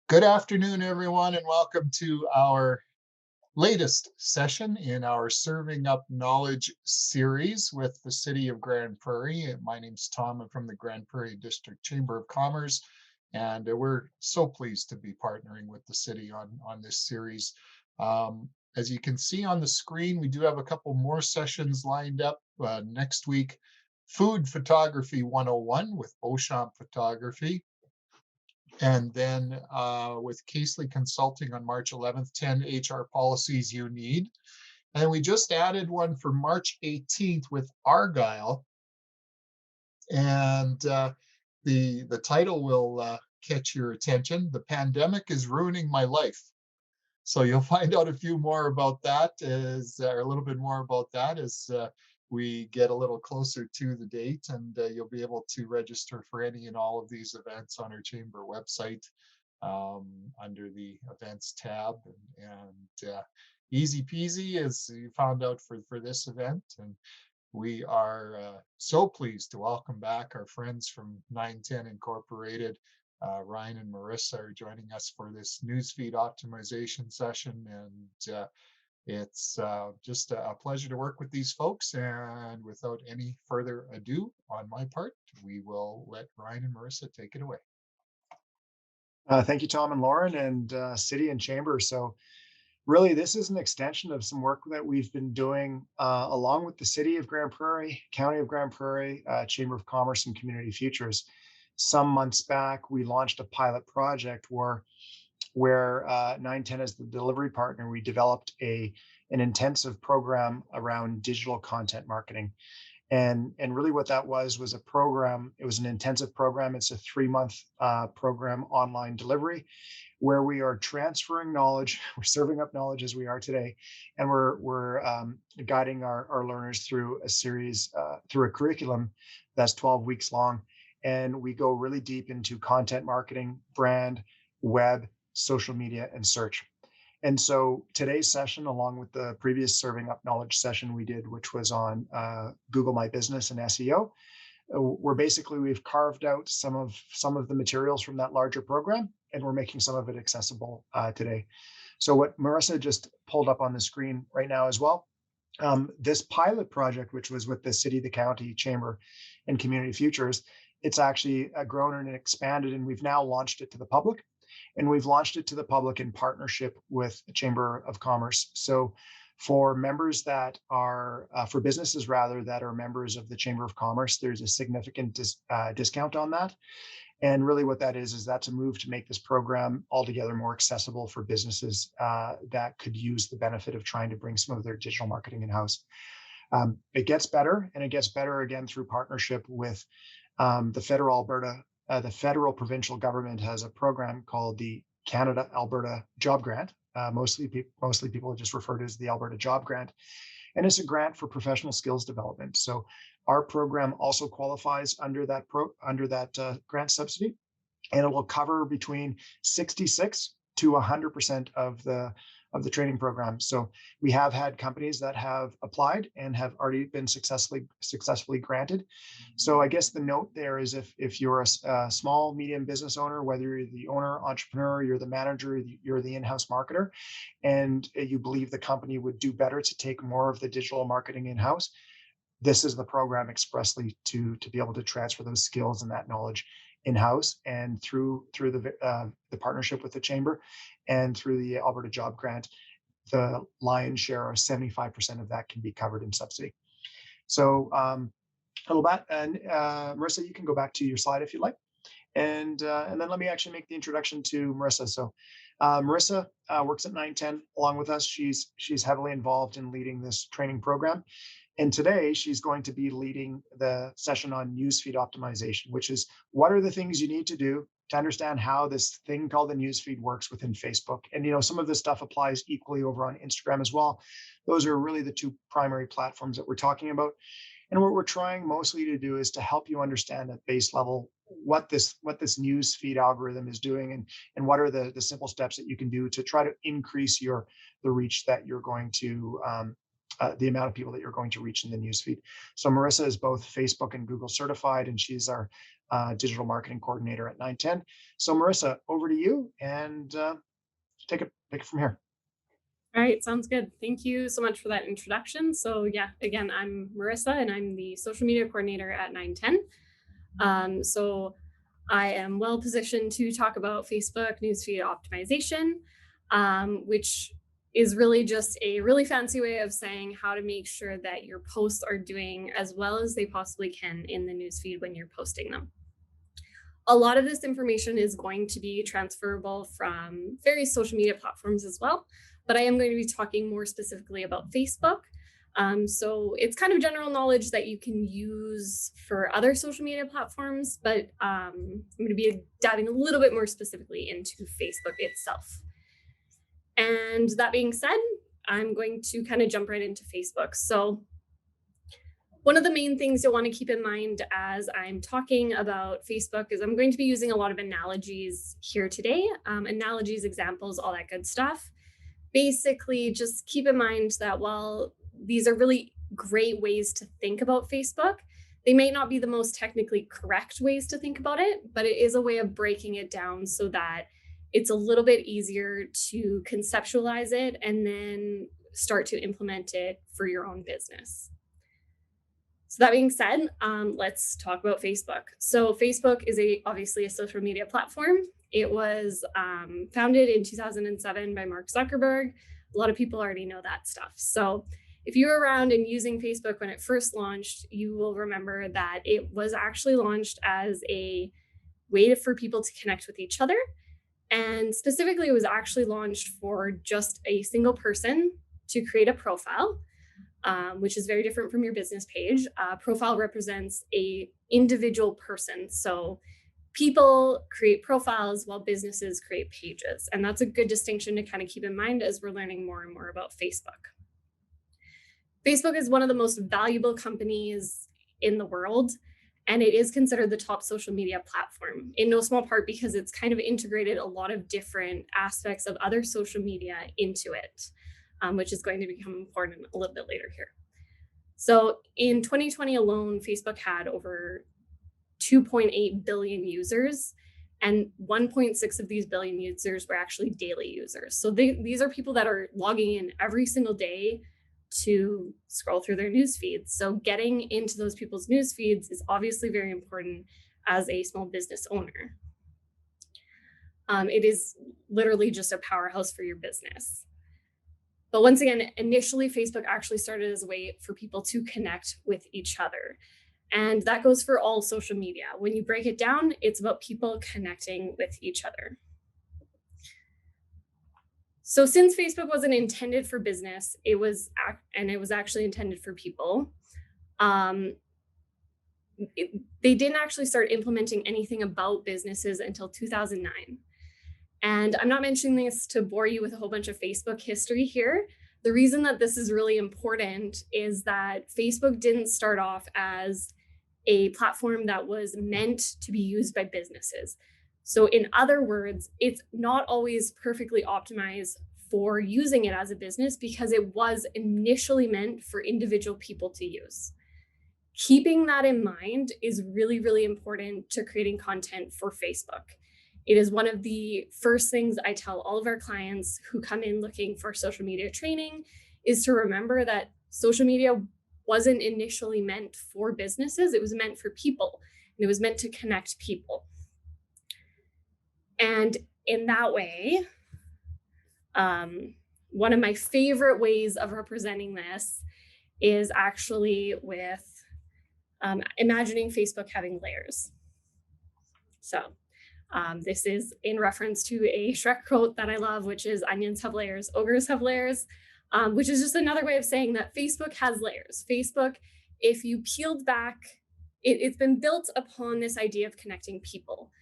Good afternoon, everyone, and welcome to our latest session in our Serving Up Knowledge series with the City of Grande Prairie. My name's Tom. I'm from the Grande Prairie District Chamber of Commerce, and we're so pleased to be partnering with the city on this series. As you can see on the screen, we do have a couple more sessions lined up next week. Food Photography 101 with Beauchamp Photography. And then with Casely Consulting on March 11th, 10 HR policies you need. And we just added one for March 18th with Argyle. And the title will catch your attention. The pandemic is ruining my life. So you'll find out a few more about that or a little bit more about that as we get a little closer to the date, and you'll be able to register for any and all of these events on our chamber website under the events tab. And easy peasy, as you found out for this event. And we are so pleased to welcome back our friends from 910 Incorporated. Ryan and Marissa are joining us for this newsfeed optimization session, and it's just a pleasure to work with these folks. And without any further ado on my part, we will let Ryan and Marissa take it away. Thank you, Tom and Lauren, and City and Chamber. So, really, this is an extension of some work that we've been doing along with the City of Grande Prairie, County of Grande Prairie, Chamber of Commerce, and Community Futures. Some months back, we launched a pilot project where 910 is the delivery partner. We developed an intensive program around digital content marketing. And really what that was a program. It was an intensive program. It's a 3-month program, online delivery, where we are transferring knowledge. We're serving up knowledge as we are today, and we're guiding our learners through a series, through a curriculum that's 12 weeks long. And we go really deep into content marketing, brand, web, social media, and search. And so today's session, along with the previous Serving Up Knowledge session we did, which was on Google My Business and SEO, we've carved out some of the materials from that larger program, and we're making some of it accessible today. So what Marissa just pulled up on the screen right now as well, this pilot project, which was with the city, the county, chamber, and community futures, it's actually grown and expanded, and we've now launched it to the public. And we've launched it to the public in partnership with the Chamber of Commerce. So for members that are, for businesses rather, that are members of the Chamber of Commerce, there's a significant discount on that. And really what that is that's a move to make this program altogether more accessible for businesses that could use the benefit of trying to bring some of their digital marketing in-house. It gets better, and it gets better again through partnership with the federal provincial government has a program called the Canada Alberta Job Grant. Mostly people just refer to it as the Alberta Job Grant, and it's a grant for professional skills development. So our program also qualifies under that grant subsidy, and it will cover between 66 to 100% of the training program. So we have had companies that have applied and have already been successfully granted. So I guess the note there is if you're a small, medium business owner, whether you're the owner, entrepreneur, you're the manager, you're the in-house marketer, and you believe the company would do better to take more of the digital marketing in-house, this is the program expressly to be able to transfer those skills and that knowledge in-house. And through the partnership with the chamber and through the Alberta Job Grant, the lion's share, or 75% of that, can be covered in subsidy. So hello, Matt, and Marissa, you can go back to your slide if you like. And then let me actually make the introduction to Marissa. So Marissa works at 910 along with us. She's heavily involved in leading this training program. And today she's going to be leading the session on newsfeed optimization, which is what are the things you need to do to understand how this thing called the newsfeed works within Facebook. And some of this stuff applies equally over on Instagram as well. Those are really the two primary platforms that we're talking about. And what we're trying mostly to do is to help you understand at base level what this newsfeed algorithm is doing, and what are the simple steps that you can do to try to increase the reach that you're going to the amount of people that you're going to reach in the newsfeed. So Marissa is both Facebook and Google certified, and she's our digital marketing coordinator at 910. So, Marissa, over to you, and take it from here. All right, sounds good. Thank you so much for that introduction. So, yeah, again, I'm Marissa and I'm the social media coordinator at 910. So, I am well positioned to talk about Facebook newsfeed optimization, which is really just a really fancy way of saying how to make sure that your posts are doing as well as they possibly can in the newsfeed when you're posting them. A lot of this information is going to be transferable from various social media platforms as well, but I am going to be talking more specifically about Facebook. So it's kind of general knowledge that you can use for other social media platforms, but I'm going to be diving a little bit more specifically into Facebook itself. And that being said, I'm going to kind of jump right into Facebook. So one of the main things you'll want to keep in mind as I'm talking about Facebook is I'm going to be using a lot of analogies here today, analogies, examples, all that good stuff. Basically, just keep in mind that while these are really great ways to think about Facebook, they may not be the most technically correct ways to think about it, but it is a way of breaking it down so that it's a little bit easier to conceptualize it and then start to implement it for your own business. So that being said, let's talk about Facebook. So Facebook is obviously a social media platform. It was founded in 2007 by Mark Zuckerberg. A lot of people already know that stuff. So if you were around and using Facebook when it first launched, you will remember that it was actually launched as a way for people to connect with each other. And specifically, it was actually launched for just a single person to create a profile, which is very different from your business page. Profile represents a individual person. So people create profiles while businesses create pages. And that's a good distinction to kind of keep in mind as we're learning more and more about Facebook. Facebook is one of the most valuable companies in the world, and it is considered the top social media platform, in no small part because it's kind of integrated a lot of different aspects of other social media into it, which is going to become important a little bit later here. So in 2020 alone, Facebook had over 2.8 billion users, and 1.6 of these billion users were actually daily users. So these are people that are logging in every single day to scroll through their news feeds. So getting into those people's news feeds is obviously very important as a small business owner. It is literally just a powerhouse for your business. But once again, initially, Facebook actually started as a way for people to connect with each other. And that goes for all social media. When you break it down, it's about people connecting with each other. So since Facebook wasn't intended for business, it was actually intended for people. They didn't actually start implementing anything about businesses until 2009. And I'm not mentioning this to bore you with a whole bunch of Facebook history here. The reason that this is really important is that Facebook didn't start off as a platform that was meant to be used by businesses. So in other words, it's not always perfectly optimized for using it as a business because it was initially meant for individual people to use. Keeping that in mind is really, really important to creating content for Facebook. It is one of the first things I tell all of our clients who come in looking for social media training is to remember that social media wasn't initially meant for businesses. It was meant for people, and it was meant to connect people. And in that way, one of my favorite ways of representing this is actually with imagining Facebook having layers. So this is in reference to a Shrek quote that I love, which is onions have layers, ogres have layers, which is just another way of saying that Facebook has layers. Facebook, if you peeled back, it's been built upon this idea of connecting people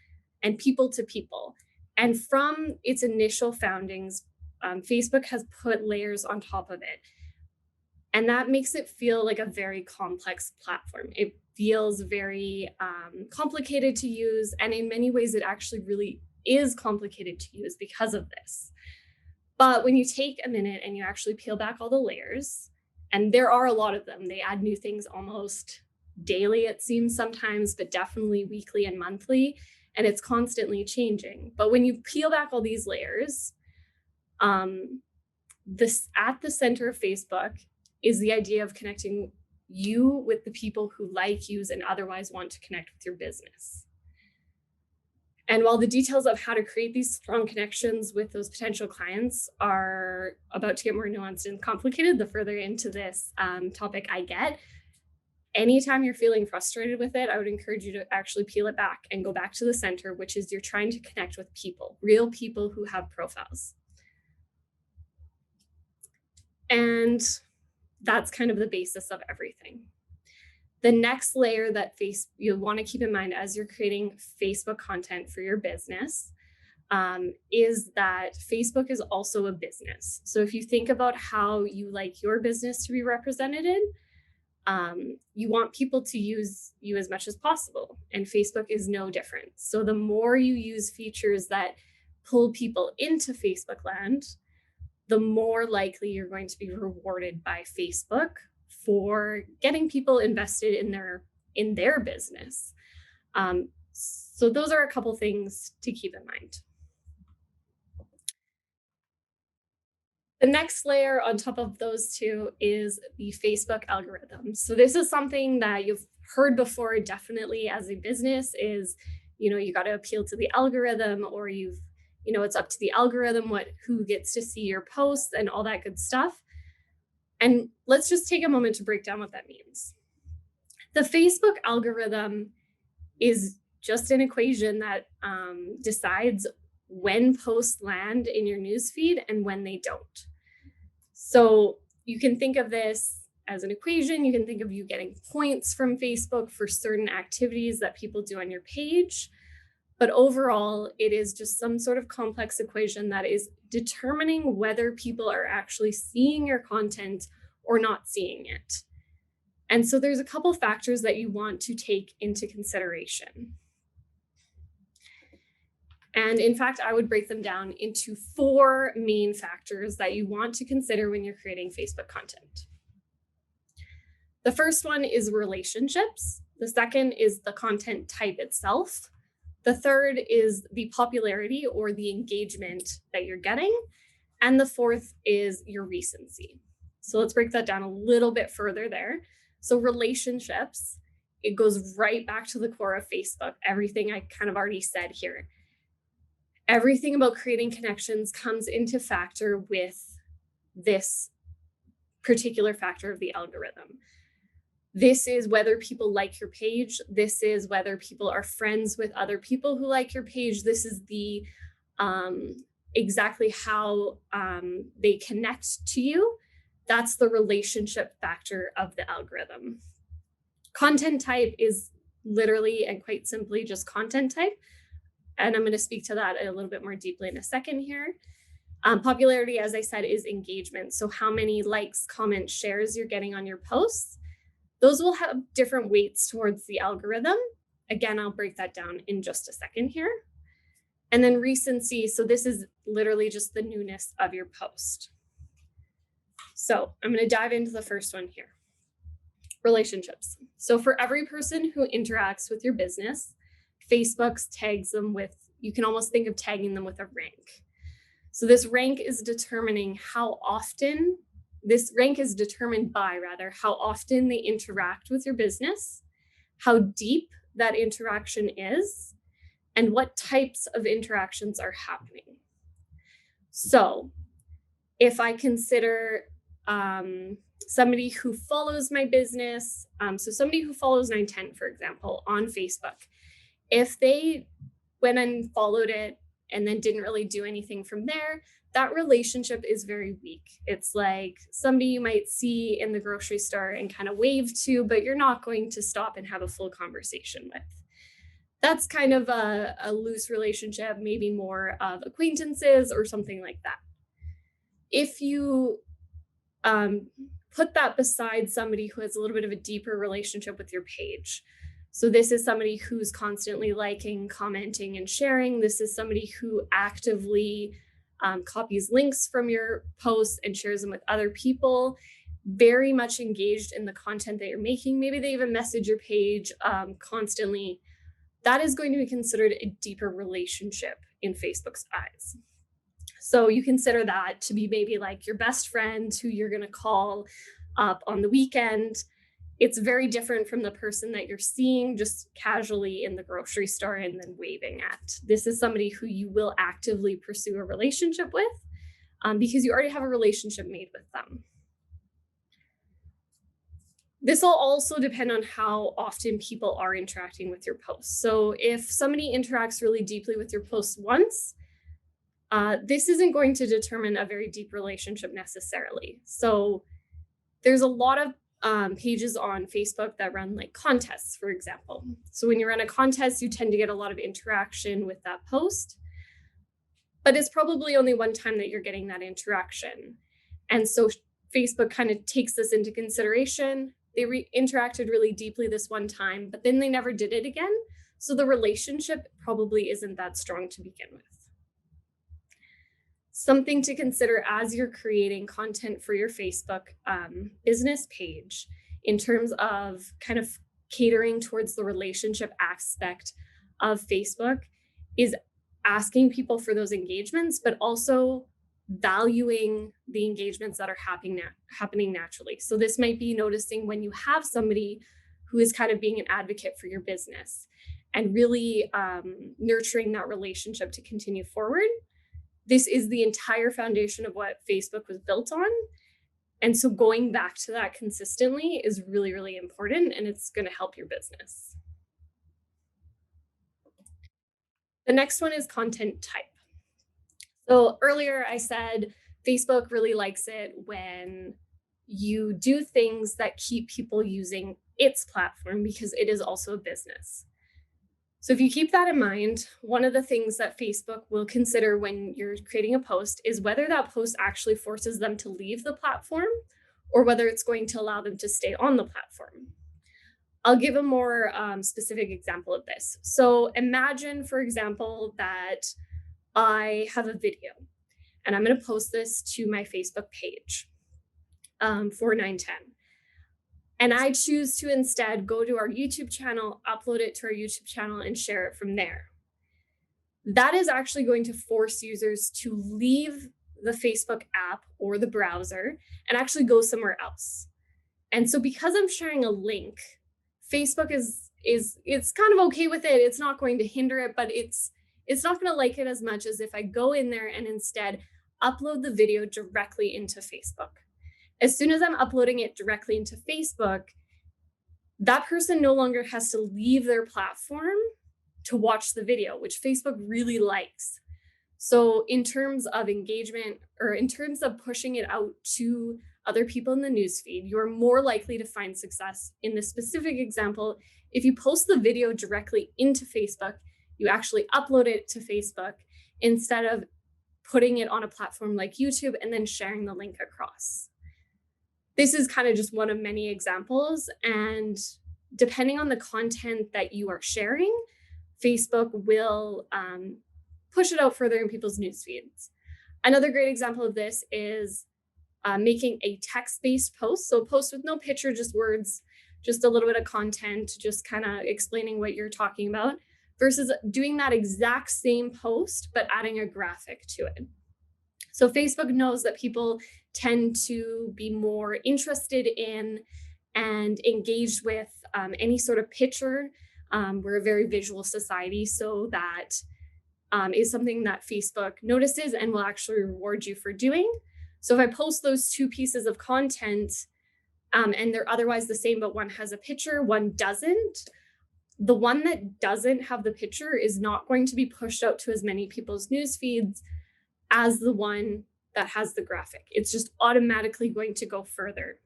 and people to people. And from its initial foundings, Facebook has put layers on top of it. And that makes it feel like a very complex platform. It feels very complicated to use. And in many ways, it actually really is complicated to use because of this. But when you take a minute and you actually peel back all the layers, and there are a lot of them, they add new things almost daily, it seems sometimes, but definitely weekly and monthly. And it's constantly changing. But when you peel back all these layers, this at the center of Facebook is the idea of connecting you with the people who like, use, and otherwise want to connect with your business. And while the details of how to create these strong connections with those potential clients are about to get more nuanced and complicated, the further into this topic I get, anytime you're feeling frustrated with it, I would encourage you to actually peel it back and go back to the center, which is you're trying to connect with people, real people who have profiles. And that's kind of the basis of everything. The next layer that you'll want to keep in mind as you're creating Facebook content for your business is that Facebook is also a business. So if you think about how you like your business to be represented, you want people to use you as much as possible, and Facebook is no different. So the more you use features that pull people into Facebook land, the more likely you're going to be rewarded by Facebook for getting people invested in their business. So those are a couple things to keep in mind. The next layer on top of those two is the Facebook algorithm. So this is something that you've heard before, definitely as a business, is, you got to appeal to the algorithm, or it's up to the algorithm who gets to see your posts and all that good stuff. And let's just take a moment to break down what that means. The Facebook algorithm is just an equation that decides when posts land in your newsfeed and when they don't. So you can think of this as an equation. You can think of you getting points from Facebook for certain activities that people do on your page. But overall, it is just some sort of complex equation that is determining whether people are actually seeing your content or not seeing it. And so there's a couple factors that you want to take into consideration. And in fact, I would break them down into 4 main factors that you want to consider when you're creating Facebook content. The first one is relationships. The second is the content type itself. The third is the popularity or the engagement that you're getting. And the fourth is your recency. So let's break that down a little bit further there. So relationships, it goes right back to the core of Facebook. Everything I kind of already said here. Everything about creating connections comes into factor with this particular factor of the algorithm. This is whether people like your page. This is whether people are friends with other people who like your page. This is the exactly how they connect to you. That's the relationship factor of the algorithm. Content type is literally and quite simply just content type. And I'm going to speak to that a little bit more deeply in a second here. Popularity, as I said, is engagement. So how many likes, comments, shares you're getting on your posts. Those will have different weights towards the algorithm. Again, I'll break that down in just a second here. And then recency. So this is literally just the newness of your post. So I'm going to dive into the first one here. Relationships. So for every person who interacts with your business, Facebook tags them with, you can almost think of tagging them with a rank. So this rank is determining how often, this rank is determined by how often they interact with your business, how deep that interaction is, and what types of interactions are happening. So if I consider somebody who follows my business, so somebody who follows 910, for example, on Facebook, if they went and followed it and then didn't really do anything from there, that relationship is very weak. It's like somebody you might see in the grocery store and kind of wave to, but you're not going to stop and have a full conversation with. That's kind of a loose relationship, maybe more of acquaintances or something like that. If you put that beside somebody who has a little bit of a deeper relationship with your page, so this is somebody who's constantly liking, commenting, and sharing. This is somebody who actively copies links from your posts and shares them with other people. very much engaged in the content that you're making, maybe they even message your page constantly, that is going to be considered a deeper relationship in Facebook's eyes. So you consider that to be maybe like your best friend who you're going to call up on the weekend. It's very different from the person that you're seeing just casually in the grocery store and then waving at. This is somebody who you will actively pursue a relationship with because you already have a relationship made with them. This will also depend on how often people are interacting with your posts. So if somebody interacts really deeply with your posts once, this isn't going to determine a very deep relationship necessarily. So there's a lot of pages on Facebook that run like contests, for example. So when you run a contest, you tend to get a lot of interaction with that post, but it's probably only one time that you're getting that interaction. And so Facebook kind of takes this into consideration. They interacted really deeply this one time, but then they never did it again. So the relationship probably isn't that strong to begin with. Something to consider as you're creating content for your Facebook business page in terms of kind of catering towards the relationship aspect of Facebook is asking people for those engagements, but also valuing the engagements that are happening naturally. So this might be noticing when you have somebody who is kind of being an advocate for your business and really nurturing that relationship to continue forward. This is the entire foundation of what Facebook was built on. And so going back to that consistently is really, really important, and it's going to help your business. The next one is content type. So earlier I said Facebook really likes it when you do things that keep people using its platform because it is also a business. So if you keep that in mind, one of the things that Facebook will consider when you're creating a post is whether that post actually forces them to leave the platform or whether it's going to allow them to stay on the platform. I'll give a more specific example of this. So imagine, for example, that I have a video and I'm going to post this to my Facebook page for 910. And I choose to instead go to our YouTube channel, upload it to our YouTube channel, and share it from there. That is actually going to force users to leave the Facebook app or the browser and actually go somewhere else. And so because I'm sharing a link, Facebook is it's kind of okay with it. It's not going to hinder it, but it's not going to like it as much as if I go in there and instead upload the video directly into Facebook. As soon as I'm uploading it directly into Facebook, that person no longer has to leave their platform to watch the video, which Facebook really likes. So in terms of engagement or in terms of pushing it out to other people in the newsfeed, you're more likely to find success in this specific example. If you post the video directly into Facebook, you actually upload it to Facebook instead of putting it on a platform like YouTube and then sharing the link across. This is kind of just one of many examples. And depending on the content that you are sharing, Facebook will push it out further in people's news feeds. Another great example of this is making a text-based post. So a post with no picture, just words, just a little bit of content, just kind of explaining what you're talking about, versus doing that exact same post, but adding a graphic to it. So Facebook knows that people tend to be more interested in and engaged with any sort of picture. We're a very visual society, so that is something that Facebook notices and will actually reward you for doing. So if I post those two pieces of content and they're otherwise the same, but one has a picture, one doesn't, the one that doesn't have the picture is not going to be pushed out to as many people's news feeds as the one that has the graphic. It's just automatically going to go further.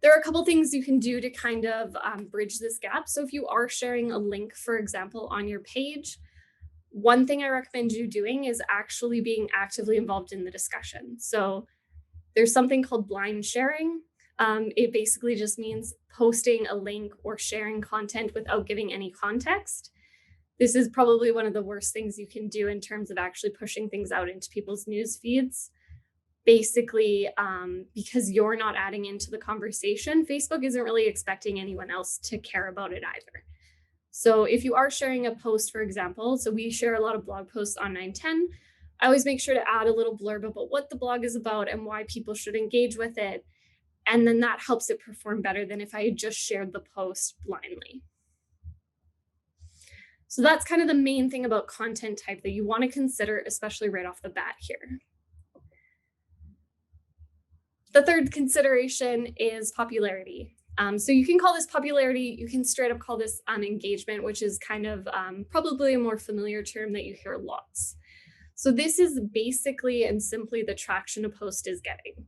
There are a couple things you can do to kind of bridge this gap. So if you are sharing a link, for example, on your page, one thing I recommend you doing is actually being actively involved in the discussion. So there's something called blind sharing. It basically just means posting a link or sharing content without giving any context. This is probably one of the worst things you can do in terms of actually pushing things out into people's news feeds. basically, because you're not adding into the conversation, Facebook isn't really expecting anyone else to care about it either. So if you are sharing a post, for example, so we share a lot of blog posts on 910, I always make sure to add a little blurb about what the blog is about and why people should engage with it. And then that helps it perform better than if I had just shared the post blindly. So that's kind of the main thing about content type that you want to consider, especially right off the bat here. The third consideration is popularity. So you can call this popularity, you can straight up call this engagement, which is kind of probably a more familiar term that you hear lots. So this is basically and simply the traction a post is getting.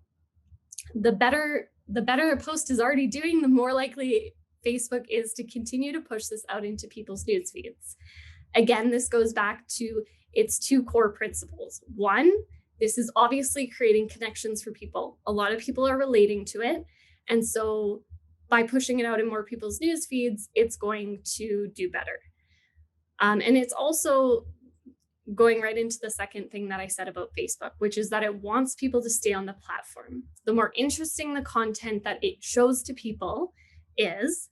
The better a post is already doing, the more likely Facebook is to continue to push this out into people's news feeds. Again, this goes back to its two core principles. One, this is obviously creating connections for people. A lot of people are relating to it. And so by pushing it out in more people's news feeds, it's going to do better. And it's also going right into the second thing that I said about Facebook, which is that it wants people to stay on the platform. The more interesting the content that it shows to people is,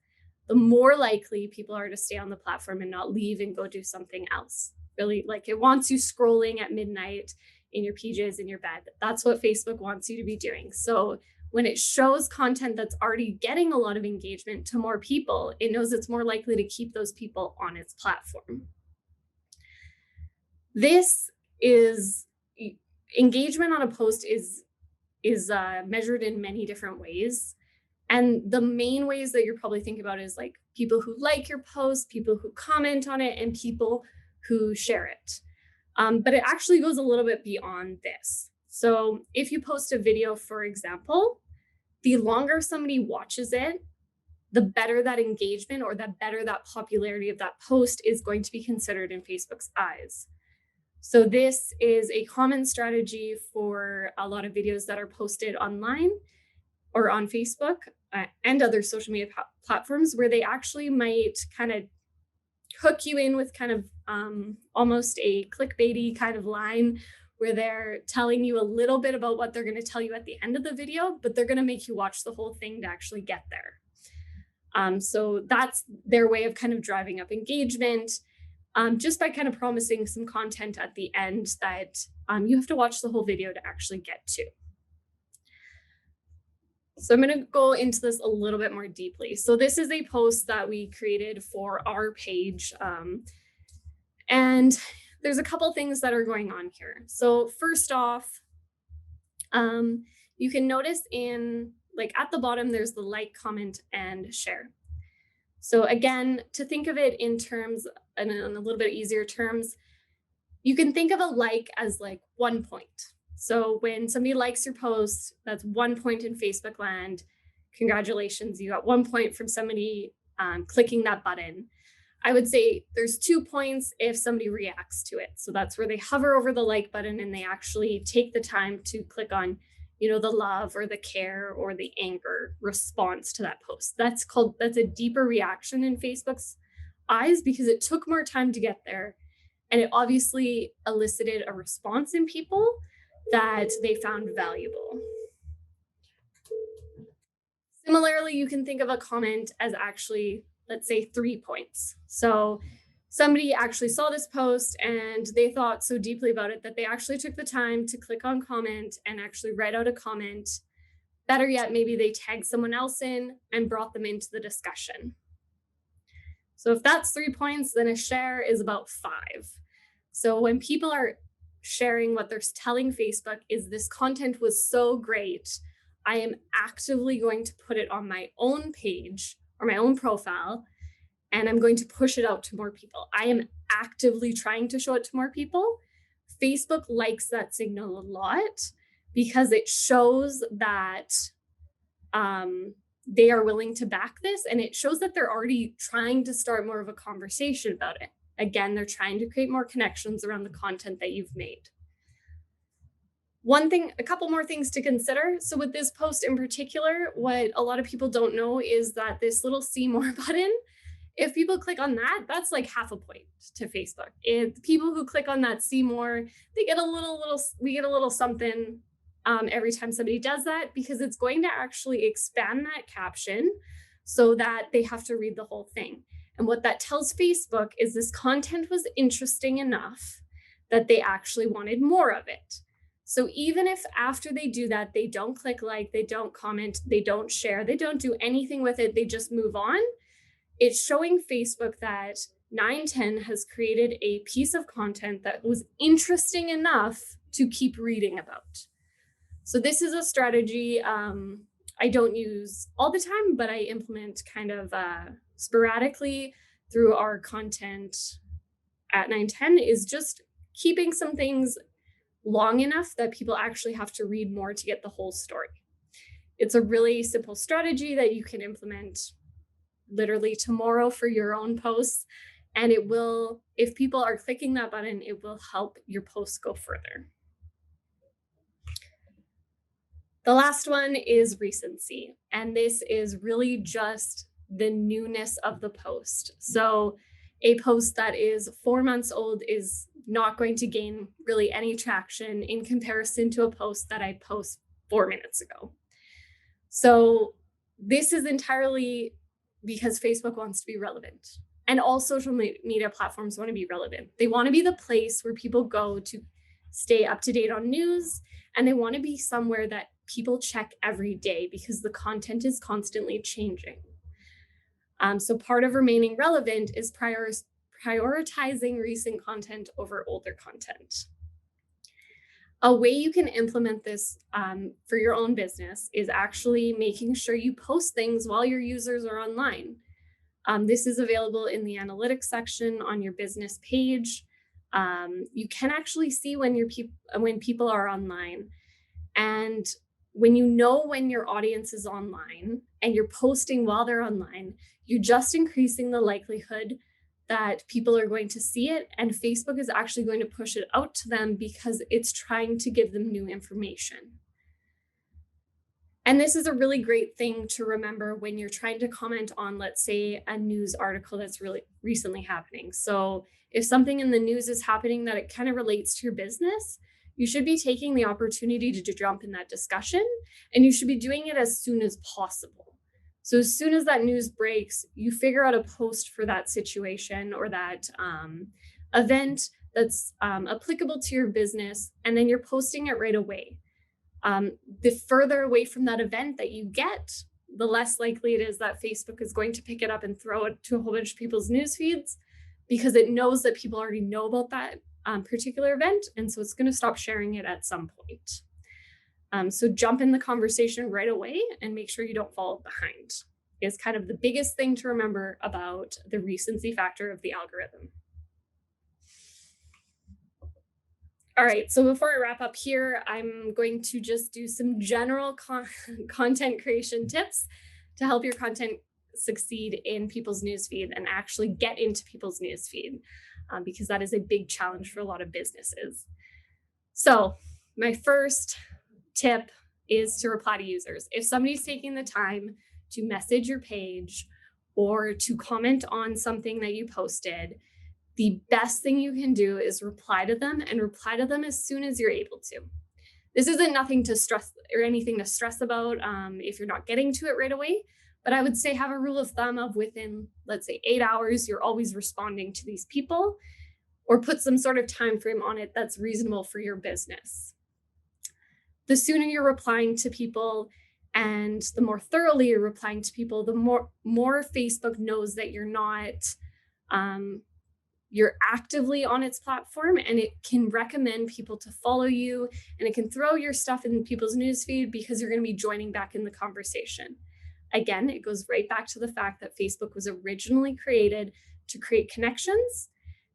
the more likely people are to stay on the platform and not leave and go do something else. Really, like, it wants you scrolling at midnight in your PJs in your bed. That's what Facebook wants you to be doing. So when it shows content that's already getting a lot of engagement to more people, it knows it's more likely to keep those people on its platform. This is engagement on a post is measured in many different ways. And the main ways that you're probably thinking about is like people who like your post, people who comment on it, and people who share it. But it actually goes a little bit beyond this. So if you post a video, for example, the longer somebody watches it, the better that engagement or the better that popularity of that post is going to be considered in Facebook's eyes. So this is a common strategy for a lot of videos that are posted online or on Facebook and other social media platforms, where they actually might kind of hook you in with kind of almost a clickbaity kind of line, where they're telling you a little bit about what they're going to tell you at the end of the video, but they're going to make you watch the whole thing to actually get there. So that's their way of kind of driving up engagement, just by kind of promising some content at the end that you have to watch the whole video to actually get to. So I'm going to go into this a little bit more deeply. So this is a post that we created for our page. And there's a couple things that are going on here. So first off, you can notice in, like, at the bottom, there's the like, comment, and share. So again, to think of it in terms, in a little bit easier terms, you can think of a like as like 1 point. So when somebody likes your post, that's 1 point in Facebook land. Congratulations, you got 1 point from somebody clicking that button. I would say there's 2 points if somebody reacts to it. So that's where they hover over the like button and they actually take the time to click on, the love or the care or the anger response to that post. That's a deeper reaction in Facebook's eyes because it took more time to get there. And it obviously elicited a response in people that they found valuable. Similarly, you can think of a comment as actually, let's say, 3 points. So somebody actually saw this post and they thought so deeply about it that they actually took the time to click on comment and actually write out a comment. Better yet, maybe they tagged someone else in and brought them into the discussion. So if that's 3 points, then a share is about 5. So when people are sharing, what they're telling Facebook is, this content was so great, I am actively going to put it on my own page or my own profile, and I'm going to push it out to more people. I am actively trying to show it to more people. Facebook likes that signal a lot because it shows that they are willing to back this, and it shows that they're already trying to start more of a conversation about it. Again, they're trying to create more connections around the content that you've made. A couple more things to consider. So with this post in particular, what a lot of people don't know is that this little see more button, if people click on that, that's like half a point to Facebook. If people who click on that see more, we get a little something every time somebody does that, because it's going to actually expand that caption so that they have to read the whole thing. And what that tells Facebook is this content was interesting enough that they actually wanted more of it. So even if after they do that, they don't click like, they don't comment, they don't share, they don't do anything with it, they just move on, it's showing Facebook that 910 has created a piece of content that was interesting enough to keep reading about. So this is a strategy I don't use all the time, but I implement kind of sporadically through our content at 910, is just keeping some things long enough that people actually have to read more to get the whole story. It's a really simple strategy that you can implement literally tomorrow for your own posts. And it will, if people are clicking that button, it will help your posts go further. The last one is recency. And this is really just the newness of the post. So a post that is 4 months old is not going to gain really any traction in comparison to a post that I post 4 minutes ago. So this is entirely because Facebook wants to be relevant. And all social media platforms want to be relevant. They want to be the place where people go to stay up to date on news, and they want to be somewhere that people check every day because the content is constantly changing. So part of remaining relevant is prioritizing recent content over older content. A way you can implement this for your own business is actually making sure you post things while your users are online. This is available in the analytics section on your business page. You can actually see when people are online. And when you know when your audience is online and you're posting while they're online, you're just increasing the likelihood that people are going to see it, and Facebook is actually going to push it out to them because it's trying to give them new information. And this is a really great thing to remember when you're trying to comment on, let's say, a news article that's really recently happening. So if something in the news is happening that it kind of relates to your business, you should be taking the opportunity to jump in that discussion, and you should be doing it as soon as possible. So as soon as that news breaks, you figure out a post for that situation or that event that's applicable to your business, and then you're posting it right away. The further away from that event that you get, the less likely it is that Facebook is going to pick it up and throw it to a whole bunch of people's news feeds, because it knows that people already know about that particular event. And so it's going to stop sharing it at some point. So jump in the conversation right away and make sure you don't fall behind is kind of the biggest thing to remember about the recency factor of the algorithm. All right, so before I wrap up here, I'm going to just do some general content creation tips to help your content succeed in people's newsfeed and actually get into people's newsfeed, because that is a big challenge for a lot of businesses. So my first tip is to reply to users. If somebody's taking the time to message your page or to comment on something that you posted, the best thing you can do is reply to them, and reply to them as soon as you're able to. This isn't nothing to stress or anything to stress about if you're not getting to it right away, but I would say have a rule of thumb of within, let's say, 8 hours, you're always responding to these people, or put some sort of time frame on it that's reasonable for your business. The sooner you're replying to people and the more thoroughly you're replying to people, the more Facebook knows that you're not, you're actively on its platform, and it can recommend people to follow you, and it can throw your stuff in people's newsfeed because you're going to be joining back in the conversation. Again, it goes right back to the fact that Facebook was originally created to create connections.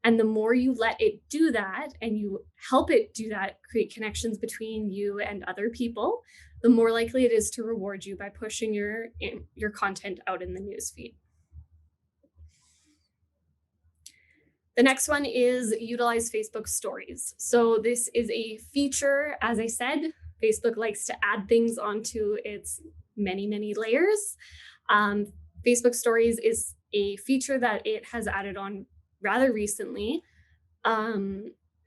And the more you let it do that and you help it do that, create connections between you and other people, the more likely it is to reward you by pushing your content out in the newsfeed. The next one is utilize Facebook stories. So this is a feature, as I said, Facebook likes to add things onto its many, many layers. Facebook stories is a feature that it has added on rather recently.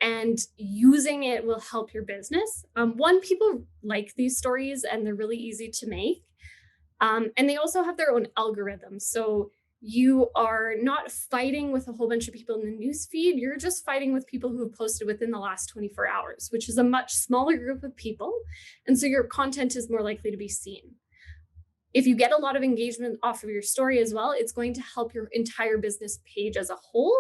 and using it will help your business. One, people like these stories and they're really easy to make. And they also have their own algorithms. So you are not fighting with a whole bunch of people in the newsfeed. You're just fighting with people who have posted within the last 24 hours, which is a much smaller group of people. And so your content is more likely to be seen. If you get a lot of engagement off of your story as well, it's going to help your entire business page as a whole.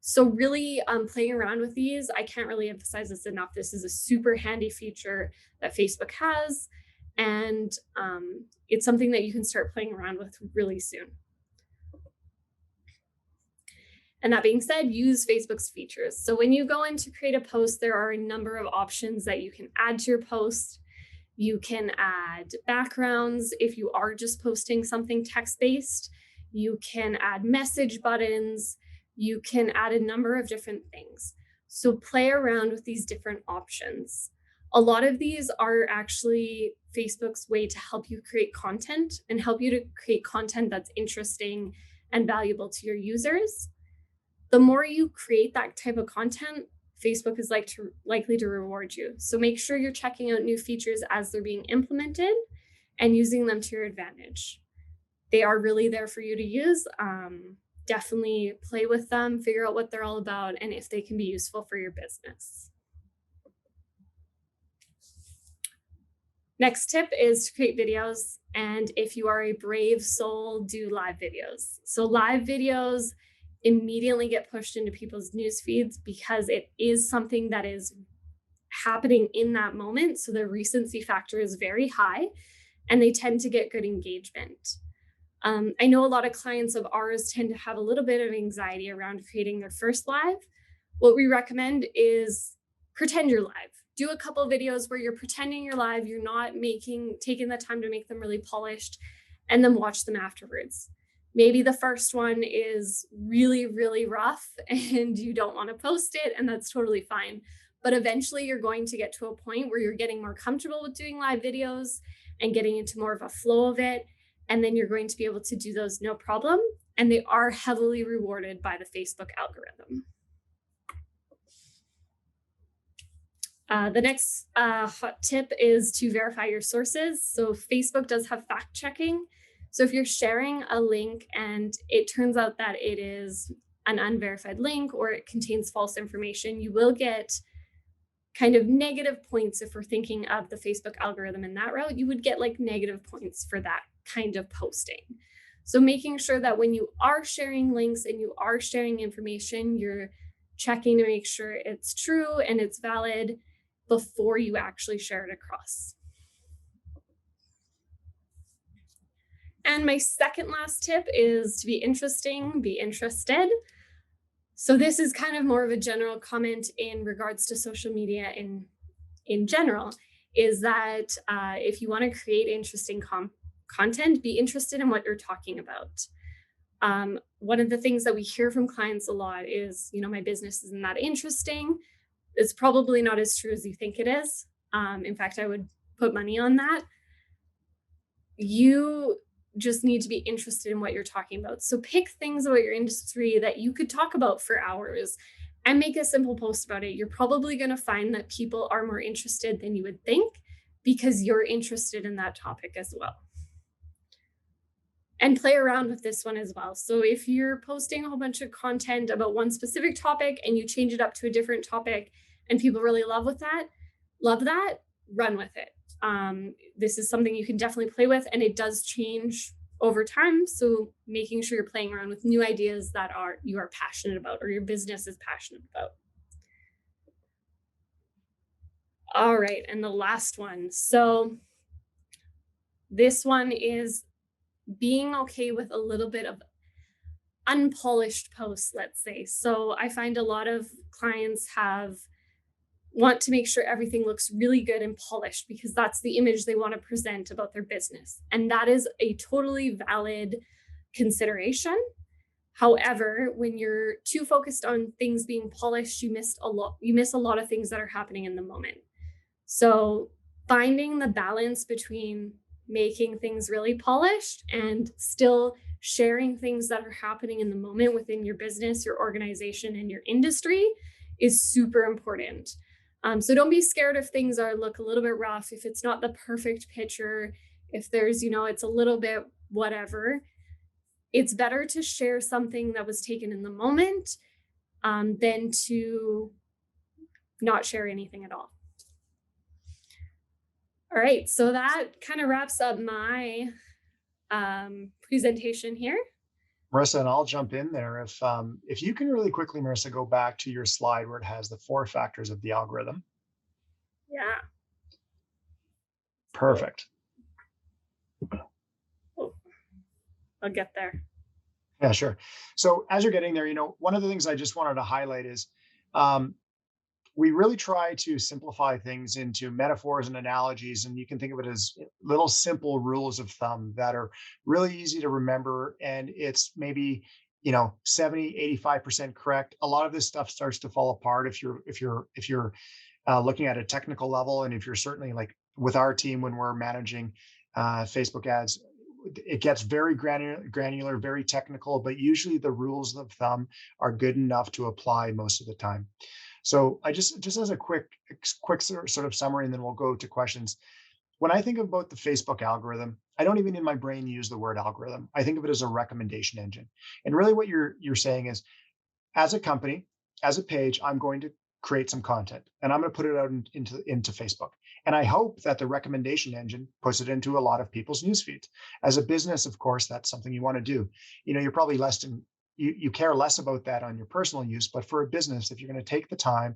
So really playing around with these, I can't really emphasize this enough. This is a super handy feature that Facebook has. And it's something that you can start playing around with really soon. And that being said, use Facebook's features. So when you go in to create a post, there are a number of options that you can add to your post. You can add backgrounds if you are just posting something text-based. You can add message buttons. You can add a number of different things. So play around with these different options. A lot of these are actually Facebook's way to help you create content and help you to create content that's interesting and valuable to your users. The more you create that type of content, Facebook is likely to reward you. So make sure you're checking out new features as they're being implemented and using them to your advantage. They are really there for you to use. Definitely play with them, figure out what they're all about, and if they can be useful for your business. Next tip is to create videos. And if you are a brave soul, do live videos. So live videos immediately get pushed into people's news feeds because it is something that is happening in that moment. So the recency factor is very high and they tend to get good engagement. I know a lot of clients of ours tend to have a little bit of anxiety around creating their first live. What we recommend is pretend you're live. Do a couple videos where you're pretending you're live, you're not taking the time to make them really polished, and then watch them afterwards. Maybe the first one is really, really rough and you don't want to post it, and that's totally fine. But eventually you're going to get to a point where you're getting more comfortable with doing live videos and getting into more of a flow of it. And then you're going to be able to do those no problem. And they are heavily rewarded by the Facebook algorithm. The next hot tip is to verify your sources. So Facebook does have fact checking. So if you're sharing a link and it turns out that it is an unverified link or it contains false information, you will get kind of negative points. If we're thinking of the Facebook algorithm in that route, you would get like negative points for that kind of posting. So making sure that when you are sharing links and you are sharing information, you're checking to make sure it's true and it's valid before you actually share it across. And my second last tip is to be interesting, be interested. So this is kind of more of a general comment in regards to social media in general, is that if you want to create interesting content, be interested in what you're talking about. One of the things that we hear from clients a lot is, my business isn't that interesting. It's probably not as true as you think it is. In fact, I would put money on that. You just need to be interested in what you're talking about. So pick things about your industry that you could talk about for hours and make a simple post about it. You're probably going to find that people are more interested than you would think because you're interested in that topic as well. And play around with this one as well. So if you're posting a whole bunch of content about one specific topic and you change it up to a different topic and people really love that, run with it. This is something you can definitely play with, and it does change over time. So making sure you're playing around with new ideas that you are passionate about or your business is passionate about. All right, and the last one. So this one is being okay with a little bit of unpolished posts, let's say. So I find a lot of clients want to make sure everything looks really good and polished because that's the image they want to present about their business. And that is a totally valid consideration. However, when you're too focused on things being polished, you miss a lot of things that are happening in the moment. So finding the balance between making things really polished and still sharing things that are happening in the moment within your business, your organization, and your industry is super important. So don't be scared if things look a little bit rough, if it's not the perfect picture, if there's, it's a little bit whatever. It's better to share something that was taken in the moment than to not share anything at all. All right, so that kind of wraps up my presentation here. Marissa, and I'll jump in there. If you can really quickly, Marissa, go back to your slide where it has the 4 factors of the algorithm. Yeah. Perfect. Oh, I'll get there. Yeah, sure. So as you're getting there, one of the things I just wanted to highlight is we really try to simplify things into metaphors and analogies, and you can think of it as little simple rules of thumb that are really easy to remember. And it's maybe 70, 85% correct. A lot of this stuff starts to fall apart if you're looking at a technical level, and if you're certainly like with our team when we're managing Facebook ads. It gets very granular, very technical, but usually the rules of thumb are good enough to apply most of the time. So I just as a quick sort of summary, and then we'll go to questions. When I think about the Facebook algorithm, I don't even in my brain use the word algorithm. I think of it as a recommendation engine. And really what you're saying is, as a company, as a page, I'm going to create some content and I'm going to put it out into Facebook. And I hope that the recommendation engine puts it into a lot of people's news feeds. As a business, of course, that's something you want to do. You're probably you care less about that on your personal use, but for a business, if you're going to take the time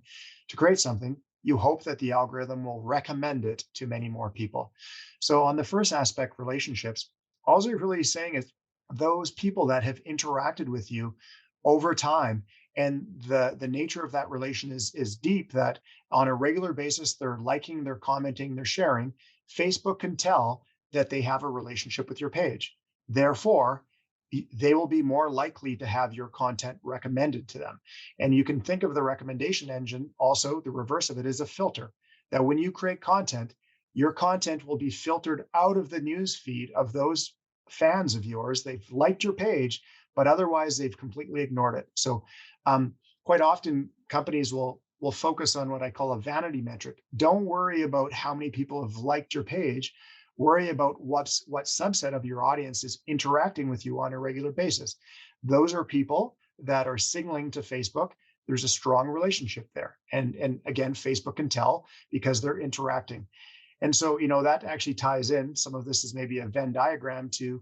to create something, you hope that the algorithm will recommend it to many more people. So on the first aspect, relationships, all you're really saying is those people that have interacted with you over time, and the nature of that relation is deep, that on a regular basis, they're liking, they're commenting, they're sharing. Facebook can tell that they have a relationship with your page. Therefore, they will be more likely to have your content recommended to them. And you can think of the recommendation engine, also the reverse of it, is a filter, that when you create content, your content will be filtered out of the news feed of those fans of yours. They've liked your page, but otherwise they've completely ignored it. So quite often companies will focus on what I call a vanity metric. Don't worry about how many people have liked your page. Worry about what subset of your audience is interacting with you on a regular basis. Those are people that are signaling to Facebook there's a strong relationship there. And again, Facebook can tell because they're interacting. And so, that actually ties in. Some of this is maybe a Venn diagram to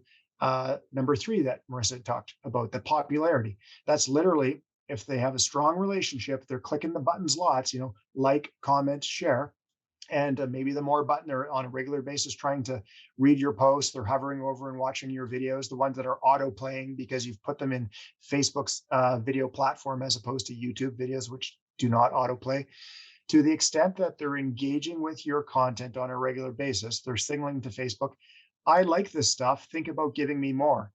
number 3 that Marissa talked about, the popularity. That's literally, if they have a strong relationship, they're clicking the buttons lots, like, comment, share. And maybe the more button, they're on a regular basis trying to read your posts, they're hovering over and watching your videos, the ones that are auto playing because you've put them in Facebook's video platform as opposed to YouTube videos, which do not autoplay. To the extent that they're engaging with your content on a regular basis, they're signaling to Facebook, I like this stuff, think about giving me more.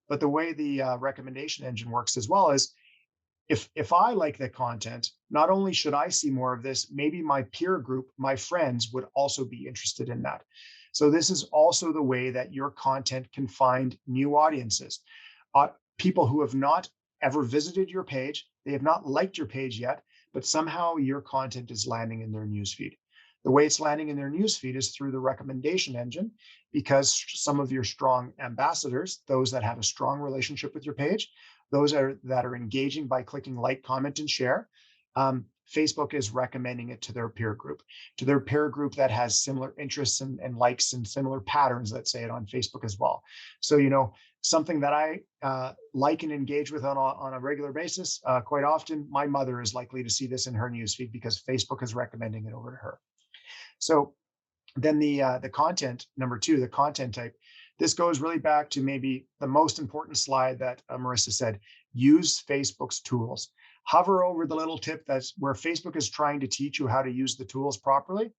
But the way the recommendation engine works as well is, if I like the content, not only should I see more of this, maybe my peer group, my friends would also be interested in that. So this is also the way that your content can find new audiences. People who have not ever visited your page, they have not liked your page yet, but somehow your content is landing in their newsfeed. The way it's landing in their newsfeed is through the recommendation engine, because some of your strong ambassadors, those that have a strong relationship with your page, those that are engaging by clicking like, comment, and share, Facebook is recommending it to their peer group, that has similar interests and likes and similar patterns, let's say it on Facebook as well. So, something that I like and engage with on a regular basis, quite often, my mother is likely to see this in her newsfeed because Facebook is recommending it over to her. So then the content, number 2, the content type. This goes really back to maybe the most important slide that Marissa said, use Facebook's tools. Hover over the little tip that's where Facebook is trying to teach you how to use the tools properly.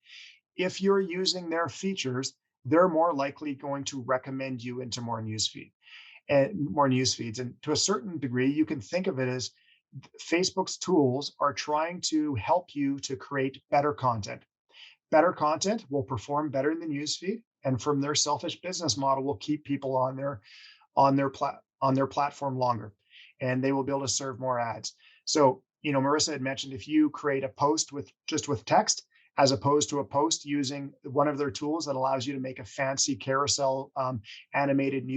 If you're using their features, they're more likely going to recommend you into more newsfeeds. And to a certain degree, you can think of it as Facebook's tools are trying to help you to create better content. Better content will perform better in the newsfeed, and from their selfish business model, will keep people on their platform longer, and they will be able to serve more ads. So Marissa had mentioned if you create a post with text, as opposed to a post using one of their tools that allows you to make a fancy carousel animated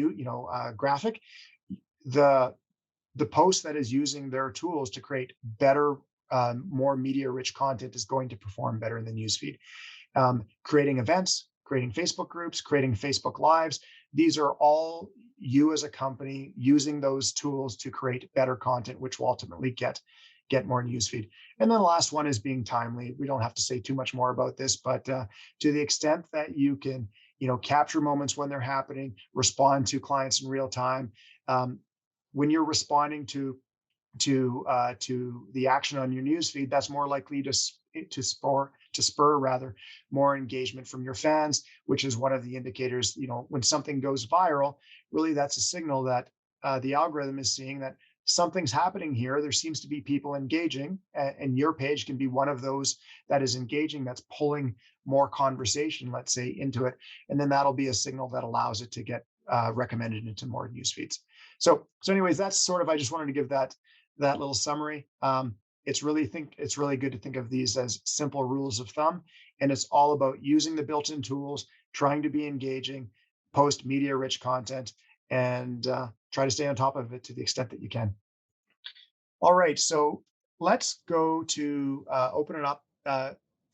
graphic, the post that is using their tools to create better, more media rich content is going to perform better in the newsfeed. Creating events, creating Facebook groups, creating Facebook lives. These are all you as a company using those tools to create better content, which will ultimately get more newsfeed. And then the last one is being timely. We don't have to say too much more about this, but to the extent that you can, capture moments when they're happening, respond to clients in real time. When you're responding to the action on your newsfeed, that's more likely to spur rather more engagement from your fans, which is one of the indicators. When something goes viral, really that's a signal that the algorithm is seeing that something's happening here. There seems to be people engaging, and your page can be one of those that is engaging, that's pulling more conversation, let's say, into it. And then that'll be a signal that allows it to get recommended into more news feeds. So anyways, that's sort of, I just wanted to give that little summary. It's really good to think of these as simple rules of thumb, and it's all about using the built-in tools, trying to be engaging, post media rich content, and try to stay on top of it to the extent that you can. All right, so let's go to open it up.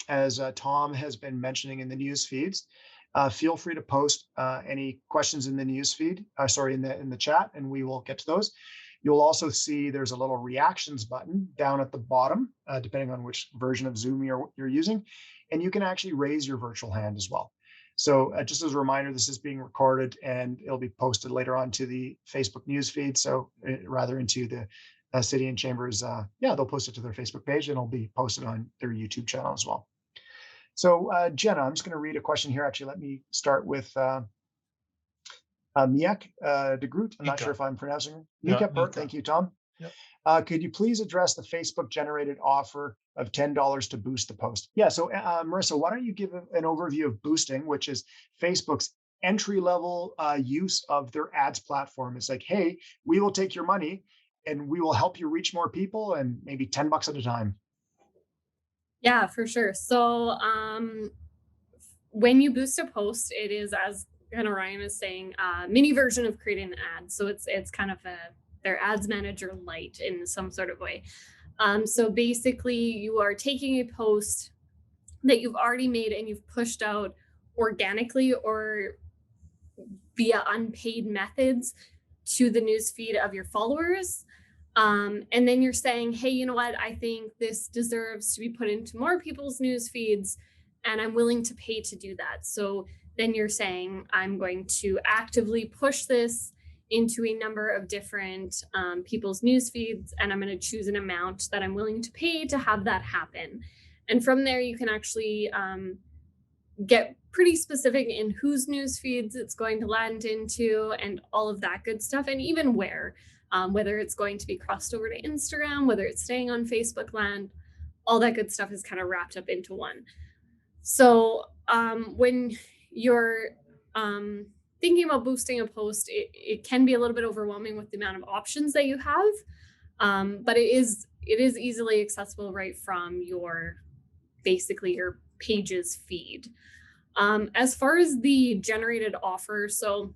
As Tom has been mentioning in the news feeds, feel free to post any questions in the news feed, in the chat, and we will get to those. You'll also see there's a little reactions button down at the bottom, depending on which version of Zoom you're using, and you can actually raise your virtual hand as well. So just as a reminder, this is being recorded and it'll be posted later on to the Facebook news feed. So rather into the City and Chambers, they'll post it to their Facebook page, and it'll be posted on their YouTube channel as well. So Jenna, I'm just going to read a question here. Actually, let me start with Miek de Groot. I'm not sure if I'm pronouncing it. Mika. Thank you, Tom. Yep. Could you please address the Facebook generated offer of $10 to boost the post? Yeah. So Marissa, why don't you give an overview of boosting, which is Facebook's entry level use of their ads platform? It's like, hey, we will take your money and we will help you reach more people, and maybe $10 at a time. Yeah, for sure. So when you boost a post, it is, as kind of Ryan is saying, mini version of creating an ad. So it's kind of their ads manager light in some sort of way. So basically you are taking a post that you've already made and you've pushed out organically or via unpaid methods to the news feed of your followers. And then you're saying, hey, you know what? I think this deserves to be put into more people's news feeds, and I'm willing to pay to do that. So then you're saying, I'm going to actively push this into a number of different people's news feeds, and I'm going to choose an amount that I'm willing to pay to have that happen. And from there, you can actually get pretty specific in whose news feeds it's going to land into and all of that good stuff, and even where. Whether it's going to be crossed over to Instagram, whether it's staying on Facebook land, all that good stuff is kind of wrapped up into one. So when you're thinking about boosting a post, it can be a little bit overwhelming with the amount of options that you have, but it is easily accessible right from your page's feed. As far as the generated offer, so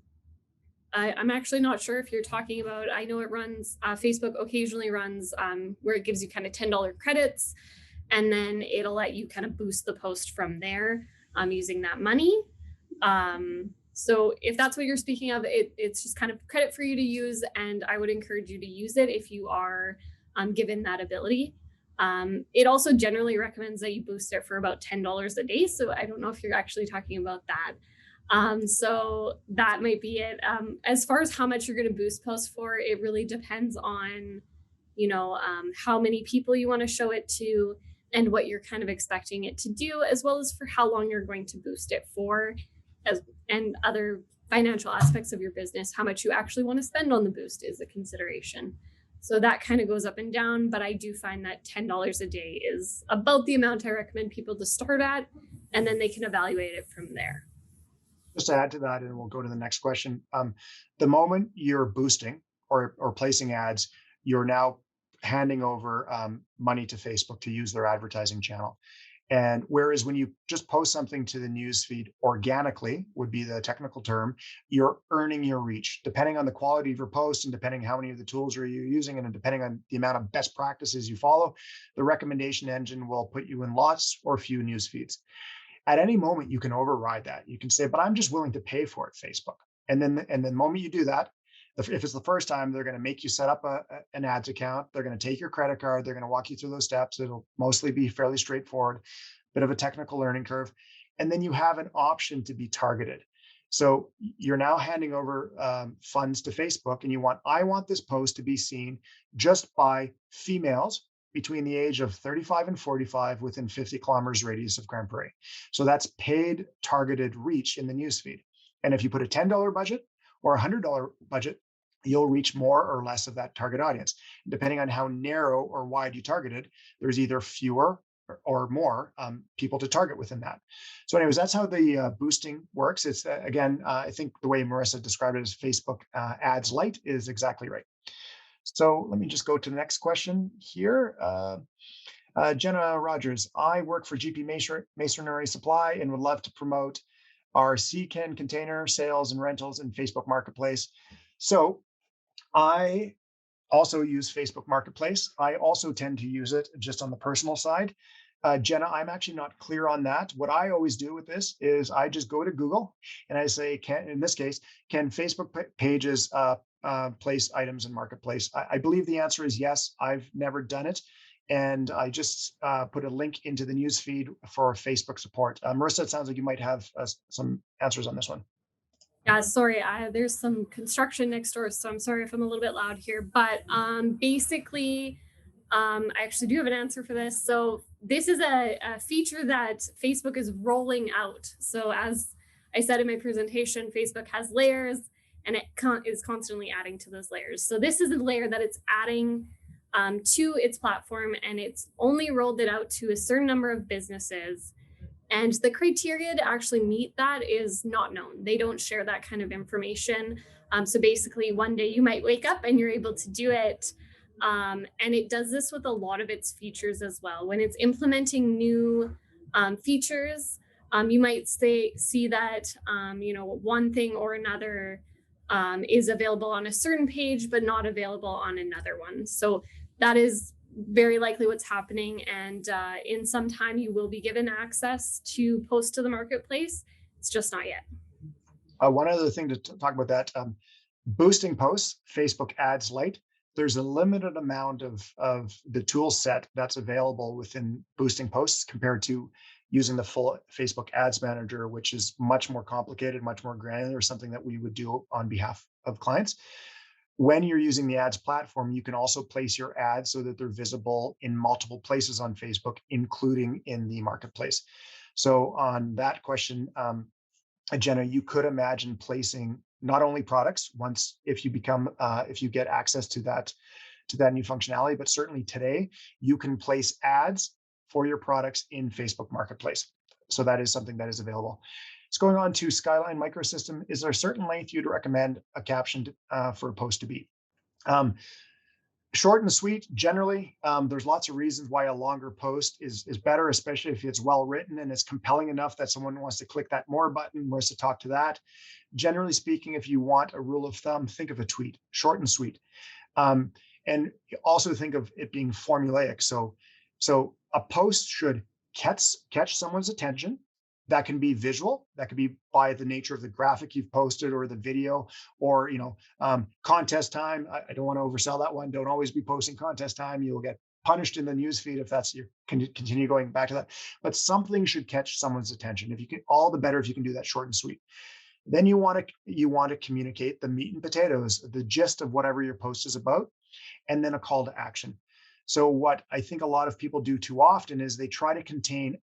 I'm actually not sure if you're talking about, I know it runs, Facebook occasionally runs where it gives you kind of $10 credits, and then it'll let you kind of boost the post from there using that money. So if that's what you're speaking of, it's just kind of credit for you to use, and I would encourage you to use it if you are given that ability. It also generally recommends that you boost it for about $10 a day. So I don't know if you're actually talking about that. So that might be it. As far as how much you're going to boost posts for, it really depends on, how many people you want to show it to and what you're kind of expecting it to do, as well as for how long you're going to boost it for, and other financial aspects of your business. How much you actually want to spend on the boost is a consideration. So that kind of goes up and down, but I do find that $10 a day is about the amount I recommend people to start at, and then they can evaluate it from there. Just to add to that, and we'll go to the next question. The moment you're boosting or placing ads, you're now handing over money to Facebook to use their advertising channel. And whereas when you just post something to the newsfeed organically, would be the technical term, you're earning your reach. Depending on the quality of your post and depending how many of the tools are you using and depending on the amount of best practices you follow, the recommendation engine will put you in lots or few newsfeeds. At any moment, you can override that. You can say, but I'm just willing to pay for it, Facebook. And the moment you do that, if it's the first time, they're going to make you set up an ads account. They're going to take your credit card. They're going to walk you through those steps. It'll mostly be fairly straightforward, bit of a technical learning curve. And then you have an option to be targeted. So you're now handing over funds to Facebook and I want this post to be seen just by females between the age of 35 and 45 within 50 kilometers radius of Grande Prairie. So that's paid targeted reach in the newsfeed. And if you put a $10 budget or a $100 budget, you'll reach more or less of that target audience. Depending on how narrow or wide you targeted, there's either fewer or more people to target within that. So anyways, that's how the boosting works. It's again, I think the way Marissa described it as Facebook ads light is exactly right. So let me just go to the next question here. Jenna Rogers, I work for GP Masonry Supply and would love to promote our CCAN container sales and rentals in Facebook Marketplace. So I also use Facebook Marketplace. I also tend to use it just on the personal side. Jenna, I'm actually not clear on that. What I always do with this is I just go to Google and I say, in this case, can Facebook pages place items in Marketplace? I believe the answer is yes. I've never done it. And I just put a link into the newsfeed for Facebook support. Marissa, it sounds like you might have some answers on this one. Yeah, sorry, there's some construction next door, so I'm sorry if I'm a little bit loud here. But basically, I actually do have an answer for this. So this is a feature that Facebook is rolling out. So as I said in my presentation, Facebook has layers and it is constantly adding to those layers. So this is a layer that it's adding to its platform, and it's only rolled it out to a certain number of businesses. And the criteria to actually meet that is not known. They don't share that kind of information. So basically, one day you might wake up and you're able to do it. And it does this with a lot of its features as well. When it's implementing new features, you might see that one thing or another is available on a certain page, but not available on another one. So that is very likely what's happening. And in some time, you will be given access to post to the marketplace. It's just not yet. One other thing to talk about that, boosting posts, Facebook ads light, there's a limited amount of the tool set that's available within boosting posts compared to using the full Facebook ads manager, which is much more complicated, much more granular, something that we would do on behalf of clients. When you're using the ads platform, you can also place your ads so that they're visible in multiple places on Facebook, including in the marketplace. So on that question, Jenna, you could imagine placing not only products if you get access to that new functionality, but certainly today you can place ads for your products in Facebook Marketplace. So that is something that is available. It's going on to Skyline Microsystem. Is there a certain length you'd recommend a caption for a post to be? Short and sweet, generally. There's lots of reasons why a longer post is better, especially if it's well written and it's compelling enough that someone wants to click that more button. Marissa talked to that. Generally speaking, if you want a rule of thumb, think of a tweet, short and sweet. And also think of it being formulaic. So a post should catch someone's attention. That can be visual. That could be by the nature of the graphic you've posted or the video, or contest time. I don't want to oversell that one. Don't always be posting contest time. You'll get punished in the newsfeed if that's your continue going back to that. But something should catch someone's attention. If you can, all the better if you can do that short and sweet. Then you want to communicate the meat and potatoes, the gist of whatever your post is about, and then a call to action. So what I think a lot of people do too often is they try to contain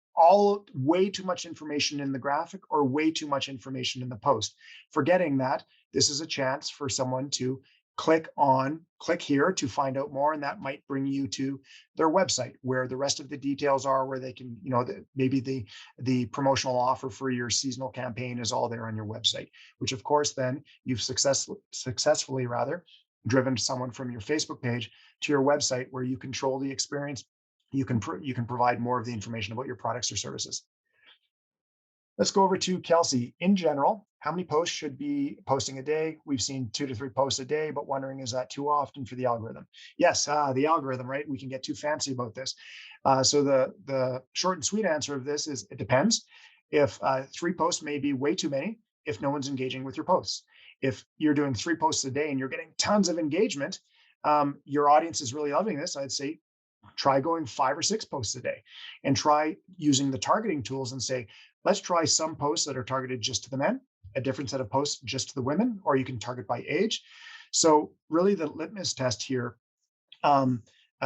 way too much information in the graphic or way too much information in the post, forgetting that this is a chance for someone to click here to find out more, and that might bring you to their website where the rest of the details are, where they can, maybe the promotional offer for your seasonal campaign is all there on your website, which of course then you've successfully driven someone from your Facebook page to your website where you control the experience. You can provide more of the information about your products or services. Let's go over to Kelsey. In general, how many posts should be posting a day? We've seen 2 to 3 posts a day, but wondering, is that too often for the algorithm? Yes, the algorithm, right? We can get too fancy about this. So the short and sweet answer of this is it depends. If 3 posts may be way too many, if no one's engaging with your posts. If you're doing 3 posts a day and you're getting tons of engagement, your audience is really loving this, I'd say try going 5 or 6 posts a day and try using the targeting tools and say, let's try some posts that are targeted just to the men, a different set of posts just to the women, or you can target by age. So really the litmus test here,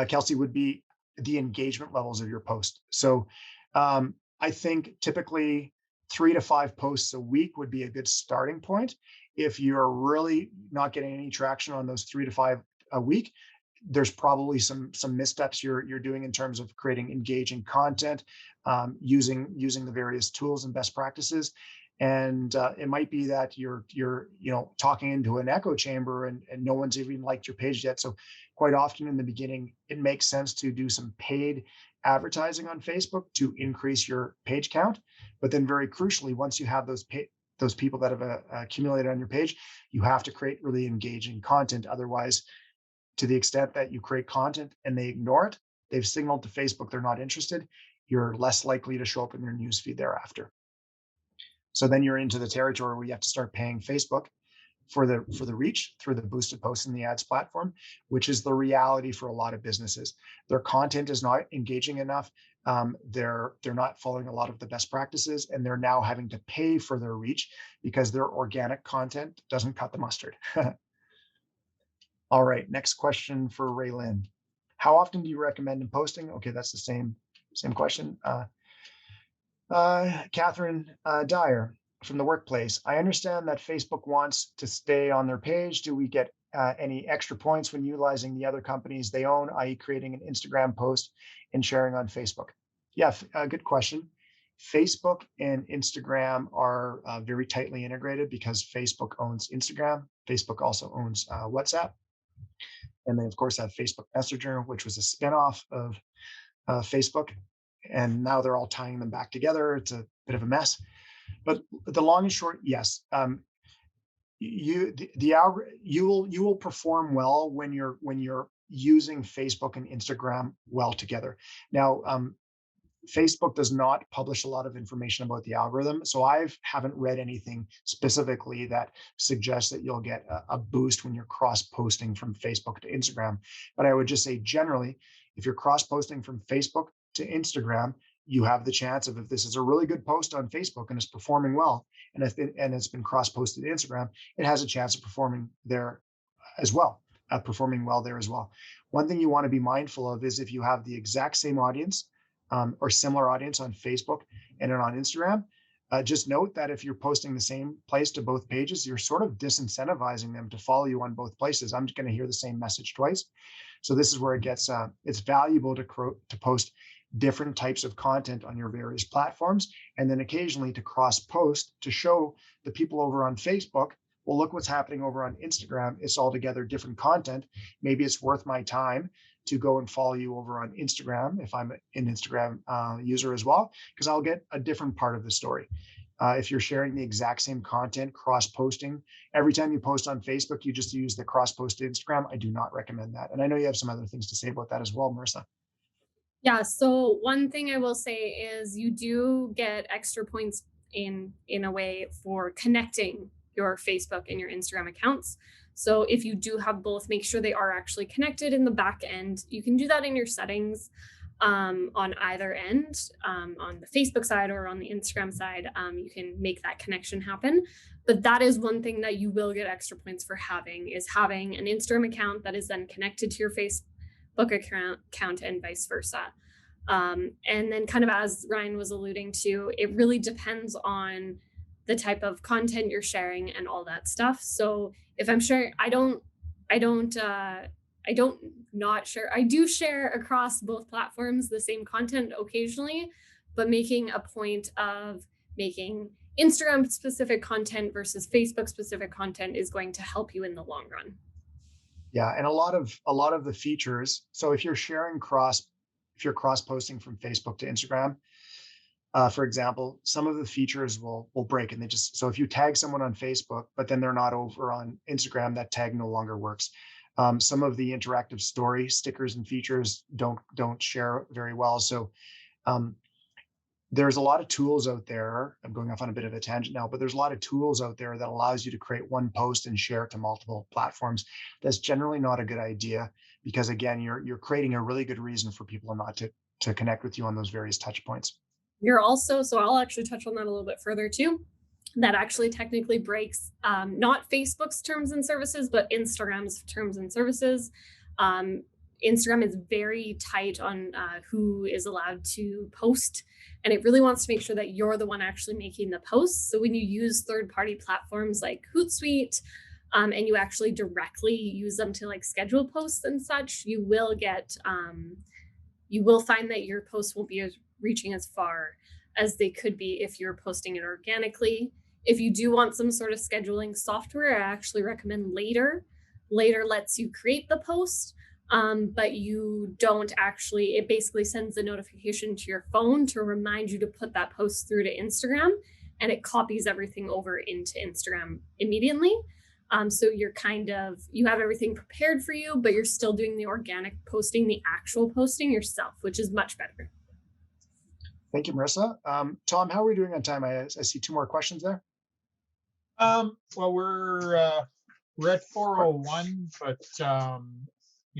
Kelsey, would be the engagement levels of your post. So I think typically 3 to 5 posts a week would be a good starting point. If you're really not getting any traction on those 3 to 5 a week, there's probably some missteps you're doing in terms of creating engaging content, using the various tools and best practices. And it might be that you're talking into an echo chamber and no one's even liked your page yet. So quite often in the beginning, it makes sense to do some paid advertising on Facebook to increase your page count. But then very crucially, once you have those people that have accumulated on your page, you have to create really engaging content. Otherwise, to the extent that you create content and they ignore it, they've signaled to Facebook they're not interested, you're less likely to show up in their newsfeed thereafter. So then you're into the territory where you have to start paying Facebook for the reach through the boosted posts in the ads platform, which is the reality for a lot of businesses. Their content is not engaging enough. They're not following a lot of the best practices, and they're now having to pay for their reach because their organic content doesn't cut the mustard. All right, next question for Raylyn. How often do you recommend in posting? Okay, that's the same question. Catherine Dyer from the workplace. I understand that Facebook wants to stay on their page. Do we get any extra points when utilizing the other companies they own, i.e. creating an Instagram post and sharing on Facebook? Yeah, good question. Facebook and Instagram are very tightly integrated because Facebook owns Instagram. Facebook also owns WhatsApp. And they, of course, have Facebook Messenger, which was a spinoff of Facebook. And now they're all tying them back together. It's a bit of a mess. But the long and short, yes, you will perform well when you're using Facebook and Instagram well together. Now, Facebook does not publish a lot of information about the algorithm, so I haven't read anything specifically that suggests that you'll get a boost when you're cross-posting from Facebook to Instagram. But I would just say generally, if you're cross-posting from Facebook to Instagram, you have the chance of, if this is a really good post on Facebook and it's performing well, and it's been cross-posted to Instagram, it has a chance of performing there as well. Performing well there as well. One thing you want to be mindful of is if you have the exact same audience or similar audience on Facebook and on Instagram, just note that if you're posting the same place to both pages, you're sort of disincentivizing them to follow you on both places. I'm just going to hear the same message twice. So this is where it gets, it's valuable to post different types of content on your various platforms, and then occasionally to cross post to show the people over on Facebook, well, look what's happening over on Instagram. It's altogether different content. Maybe it's worth my time to go and follow you over on Instagram if I'm an Instagram user as well, because I'll get a different part of the story. If you're sharing the exact same content, cross-posting, every time you post on Facebook, you just use the cross-post to Instagram, I do not recommend that. And I know you have some other things to say about that as well, Marissa. Yeah, so one thing I will say is you do get extra points in a way for connecting your Facebook and your Instagram accounts. So if you do have both, make sure they are actually connected in the back end. You can do that in your settings on either end, on the Facebook side or on the Instagram side. You can make that connection happen. But that is one thing that you will get extra points for having, is having an Instagram account that is then connected to your Facebook account and vice versa. And then kind of as Ryan was alluding to, it really depends on the type of content you're sharing and all that stuff. So if I'm sharing, I do share across both platforms the same content occasionally, but making a point of making Instagram specific content versus Facebook specific content is going to help you in the long run. Yeah, and a lot of the features. So if you're cross posting from Facebook to Instagram, for example, some of the features will break, and they just so if you tag someone on Facebook, but then they're not over on Instagram, that tag no longer works. Some of the interactive story stickers and features don't share very well. So um, there's a lot of tools out there. I'm going off on a bit of a tangent now, but there's a lot of tools out there that allows you to create one post and share it to multiple platforms. That's generally not a good idea because again, you're creating a really good reason for people not to connect with you on those various touch points. You're also, so I'll actually touch on that a little bit further too. That actually technically breaks not Facebook's terms and services, but Instagram's terms and services. Um, Instagram is very tight on who is allowed to post, and it really wants to make sure that you're the one actually making the posts. So when you use third-party platforms like Hootsuite, and you actually directly use them to like schedule posts and such, you will find that your posts won't be reaching as far as they could be if you're posting it organically. If you do want some sort of scheduling software, I actually recommend Later. Later lets you create the post, but you don't actually, it basically sends a notification to your phone to remind you to put that post through to Instagram, and it copies everything over into Instagram immediately. So you're kind of, you have everything prepared for you, but you're still doing the organic posting, the actual posting yourself, which is much better. Thank you, Marissa. Tom, how are we doing on time? I see two more questions there. Well, we're at 4:01, but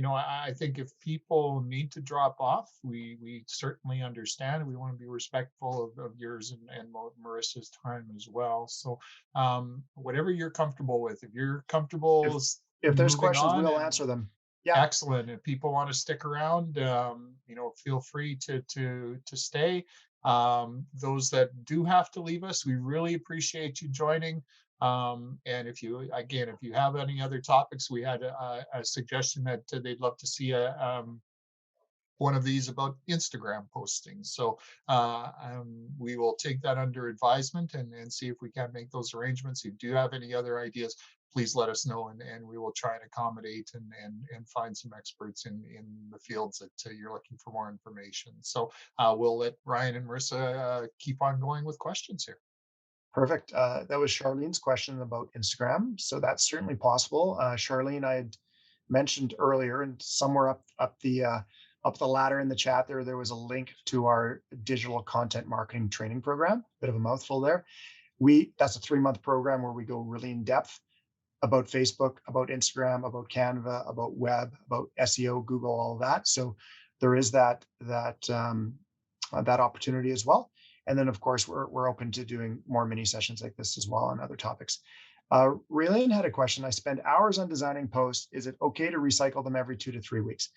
I think if people need to drop off, we certainly understand. We want to be respectful of yours and Marissa's time as well. So whatever you're comfortable with, if you're comfortable If there's moving questions, on, we'll and answer them. Yeah, excellent. If people want to stick around, feel free to stay. Those that do have to leave us, we really appreciate you joining. And if you have any other topics, we had a suggestion that they'd love to see one of these about Instagram postings. So we will take that under advisement and see if we can make those arrangements. If you do have any other ideas, please let us know, and we will try and accommodate and find some experts in the fields that you're looking for more information. So we'll let Ryan and Marissa keep on going with questions here. perfect. That was Charlene's question about Instagram. So that's certainly possible. Charlene, I had mentioned earlier, and somewhere up the ladder in the chat there was a link to our digital content marketing training program. Bit of a mouthful there. That's a 3-month program where we go really in depth about Facebook, about Instagram, about Canva, about web, about SEO, Google, all of that. So there is that opportunity as well. And then of course we're open to doing more mini sessions like this as well on other topics. Raylene had a question. I spend hours on designing posts. Is it okay to recycle them every 2 to 3 weeks?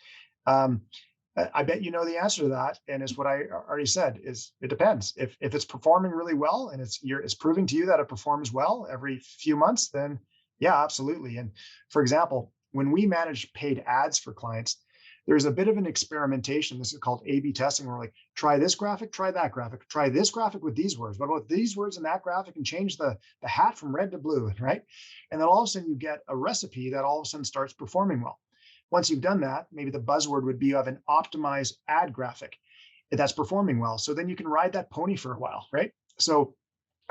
I bet you know the answer to that, and it's what I already said. Is it depends. If it's performing really well and it's proving to you that it performs well every few months, then yeah, absolutely. And for example, when we manage paid ads for clients, there's a bit of an experimentation. This is called A/B testing. We're like, try this graphic, try that graphic, try this graphic with these words. What about these words in that graphic, and change the hat from red to blue, right? And then all of a sudden you get a recipe that all of a sudden starts performing well. Once you've done that, maybe the buzzword would be you have an optimized ad graphic that's performing well. So then you can ride that pony for a while, right? So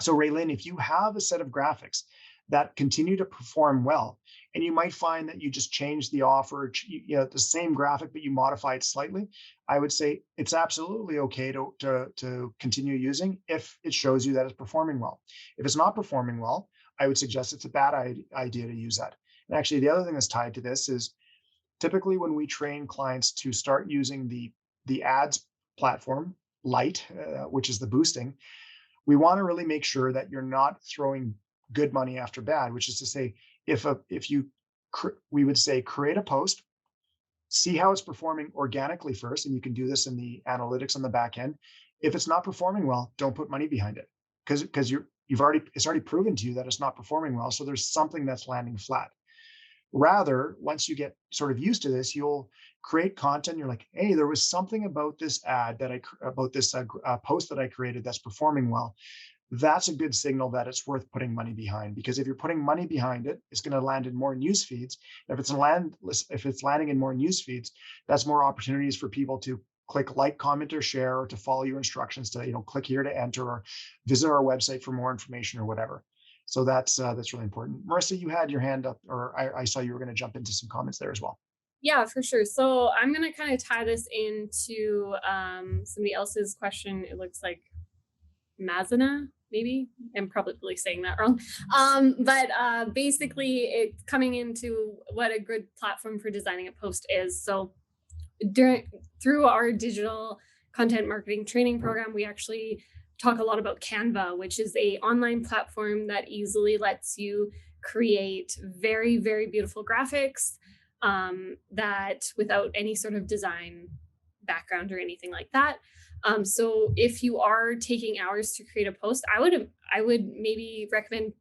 Raylene, if you have a set of graphics that continue to perform well, and you might find that you just change the offer, the same graphic, but you modify it slightly, I would say it's absolutely okay to continue using if it shows you that it's performing well. If it's not performing well, I would suggest it's a bad idea to use that. And actually, the other thing that's tied to this is typically when we train clients to start using the ads platform Lite, which is the boosting, we want to really make sure that you're not throwing good money after bad, which is to say, we would say create a post, see how it's performing organically first, and you can do this in the analytics on the back end. If it's not performing well, don't put money behind it because it's already proven to you that it's not performing well. So there's something that's landing flat. Rather, once you get sort of used to this, you'll create content. You're like, hey, there was something about this ad about this post that I created that's performing well. that's a good signal that it's worth putting money behind. Because if you're putting money behind it, it's going to land in more news feeds. If it's landing in more news feeds, that's more opportunities for people to click like, comment, or share, or to follow your instructions to, click here to enter, or visit our website for more information or whatever. So that's really important. Marissa, you had your hand up, or I saw you were going to jump into some comments there as well. Yeah, for sure. So I'm gonna kind of tie this into somebody else's question. It looks like Mazana, maybe. I'm probably saying that wrong. But basically, it's coming into what a good platform for designing a post is. So during through our digital content marketing training program, we actually talk a lot about Canva, which is a online platform that easily lets you create very, very beautiful graphics that without any sort of design background or anything like that. So if you are taking hours to create a post, I would maybe recommend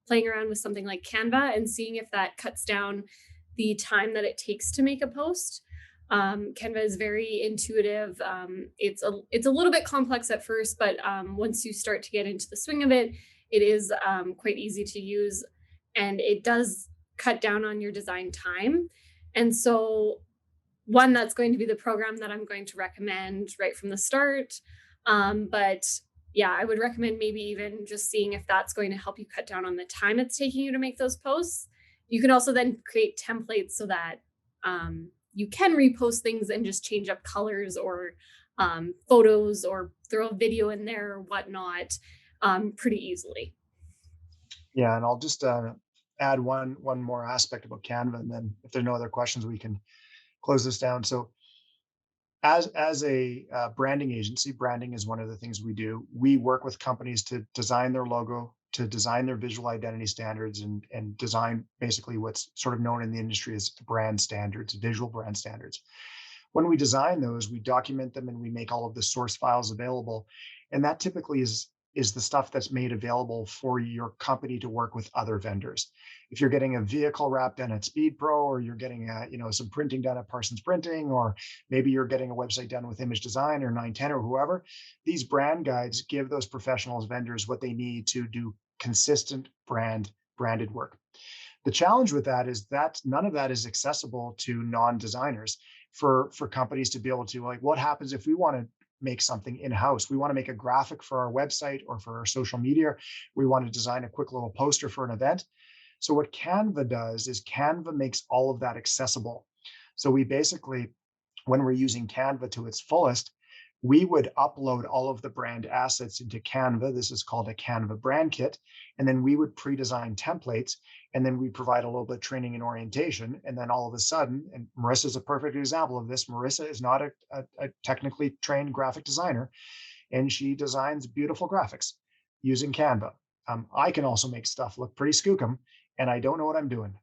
playing around with something like Canva and seeing if that cuts down the time that it takes to make a post. Canva is very intuitive. It's a little bit complex at first, but once you start to get into the swing of it, it is quite easy to use, and it does cut down on your design time. And so one, that's going to be the program that I'm going to recommend right from the start. But yeah, I would recommend maybe even just seeing if that's going to help you cut down on the time it's taking you to make those posts. You can also then create templates so that you can repost things and just change up colors or photos or throw a video in there or whatnot pretty easily. Yeah, and I'll just add one more aspect about Canva, and then if there are no other questions, we can close this down. So as a branding agency, branding is one of the things we do. We work with companies to design their logo, to design their visual identity standards, and design basically what's sort of known in the industry as brand standards, visual brand standards. When we design those, we document them and we make all of the source files available. And that typically is the stuff that's made available for your company to work with other vendors. If you're getting a vehicle wrap done at Speed Pro, or you're getting some printing done at Parsons Printing, or maybe you're getting a website done with Image Design or 910 or whoever, these brand guides give those professionals, vendors, what they need to do consistent branded work. The challenge with that is that none of that is accessible to non-designers. For companies to be able to, like, what happens if we want to make something in-house? We want to make a graphic for our website or for our social media. We want to design a quick little poster for an event. So what Canva does is Canva makes all of that accessible. So we basically, when we're using Canva to its fullest, we would upload all of the brand assets into Canva. This is called a Canva brand kit. And then we would pre-design templates, and then we provide a little bit of training and orientation. And then all of a sudden, and Marissa is a perfect example of this. Marissa is not a technically trained graphic designer, and she designs beautiful graphics using Canva. I can also make stuff look pretty skookum, and I don't know what I'm doing.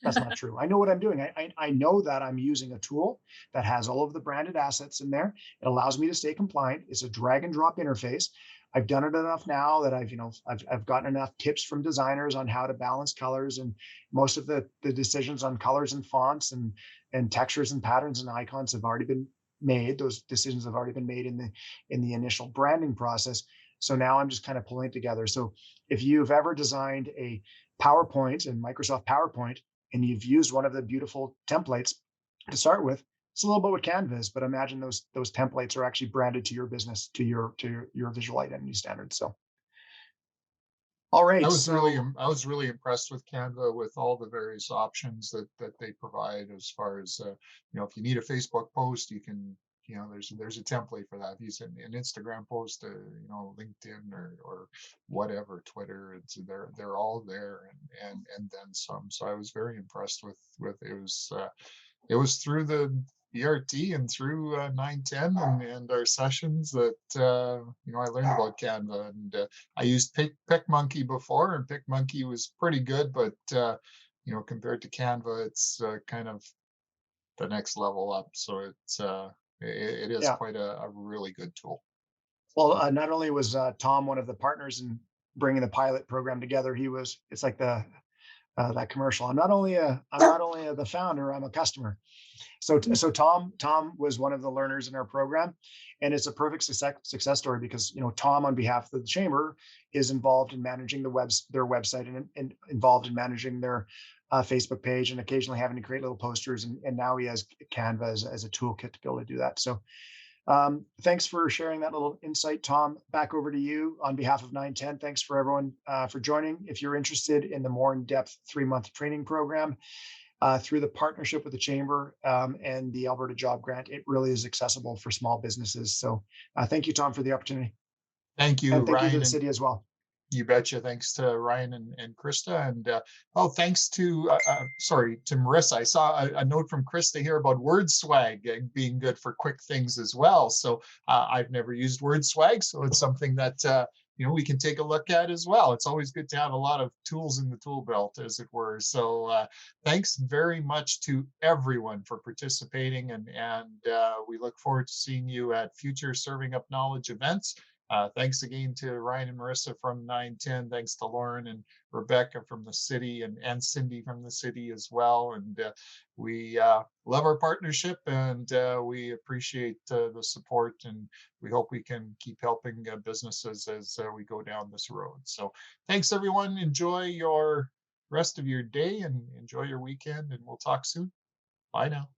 That's not true. I know what I'm doing. I know that I'm using a tool that has all of the branded assets in there. It allows me to stay compliant. It's a drag and drop interface. I've done it enough now that I've gotten enough tips from designers on how to balance colors, and most of the decisions on colors and fonts and textures and patterns and icons have already been made. Those decisions have already been made in the initial branding process. So now I'm just kind of pulling it together. So if you've ever designed a PowerPoint and Microsoft PowerPoint, and you've used one of the beautiful templates to start with, it's a little bit what Canva is, but imagine those templates are actually branded to your business, to your visual identity standards. So, all right. I was really impressed with Canva, with all the various options that they provide, as far as if you need a Facebook post, you can, there's a template for that. If you send an Instagram post to LinkedIn or whatever, Twitter, they're all there, and then some. So I was very impressed with it was through the ERT and through 910 and our sessions that I learned about Canva, and I used PicMonkey before, and PicMonkey was pretty good, but compared to Canva, it's kind of the next level up. So it is Yeah. quite a really good tool. Well, not only was Tom one of the partners in bringing the pilot program together, it's like that commercial. I'm not only the founder, I'm a customer. So Tom was one of the learners in our program, and it's a perfect success story because Tom, on behalf of the chamber, is involved in managing their website, and involved in managing their Facebook page, and occasionally having to create little posters. And now he has Canva as a toolkit to be able to do that. So thanks for sharing that little insight, Tom. Back over to you on behalf of 910. Thanks for everyone for joining. If you're interested in the more in-depth 3-month training program, through the partnership with the Chamber and the Alberta Job Grant, it really is accessible for small businesses. So thank you, Tom, for the opportunity. Thank you, And thank you to Ryan, the and city as well. you betcha. Thanks to Ryan and Krista, and thanks to to Marissa. I saw a note from Krista here about word swag being good for quick things as well. So I've never used word swag, so it's something that we can take a look at as well. It's always good to have a lot of tools in the tool belt, as it were. So thanks very much to everyone for participating, and we look forward to seeing you at future Serving Up Knowledge events. Thanks again to Ryan and Marissa from 910. Thanks to Lauren and Rebecca from the city, and Cindy from the city as well. And we love our partnership, and we appreciate the support, and we hope we can keep helping businesses as we go down this road. So thanks, everyone. Enjoy your rest of your day and enjoy your weekend, and we'll talk soon. Bye now.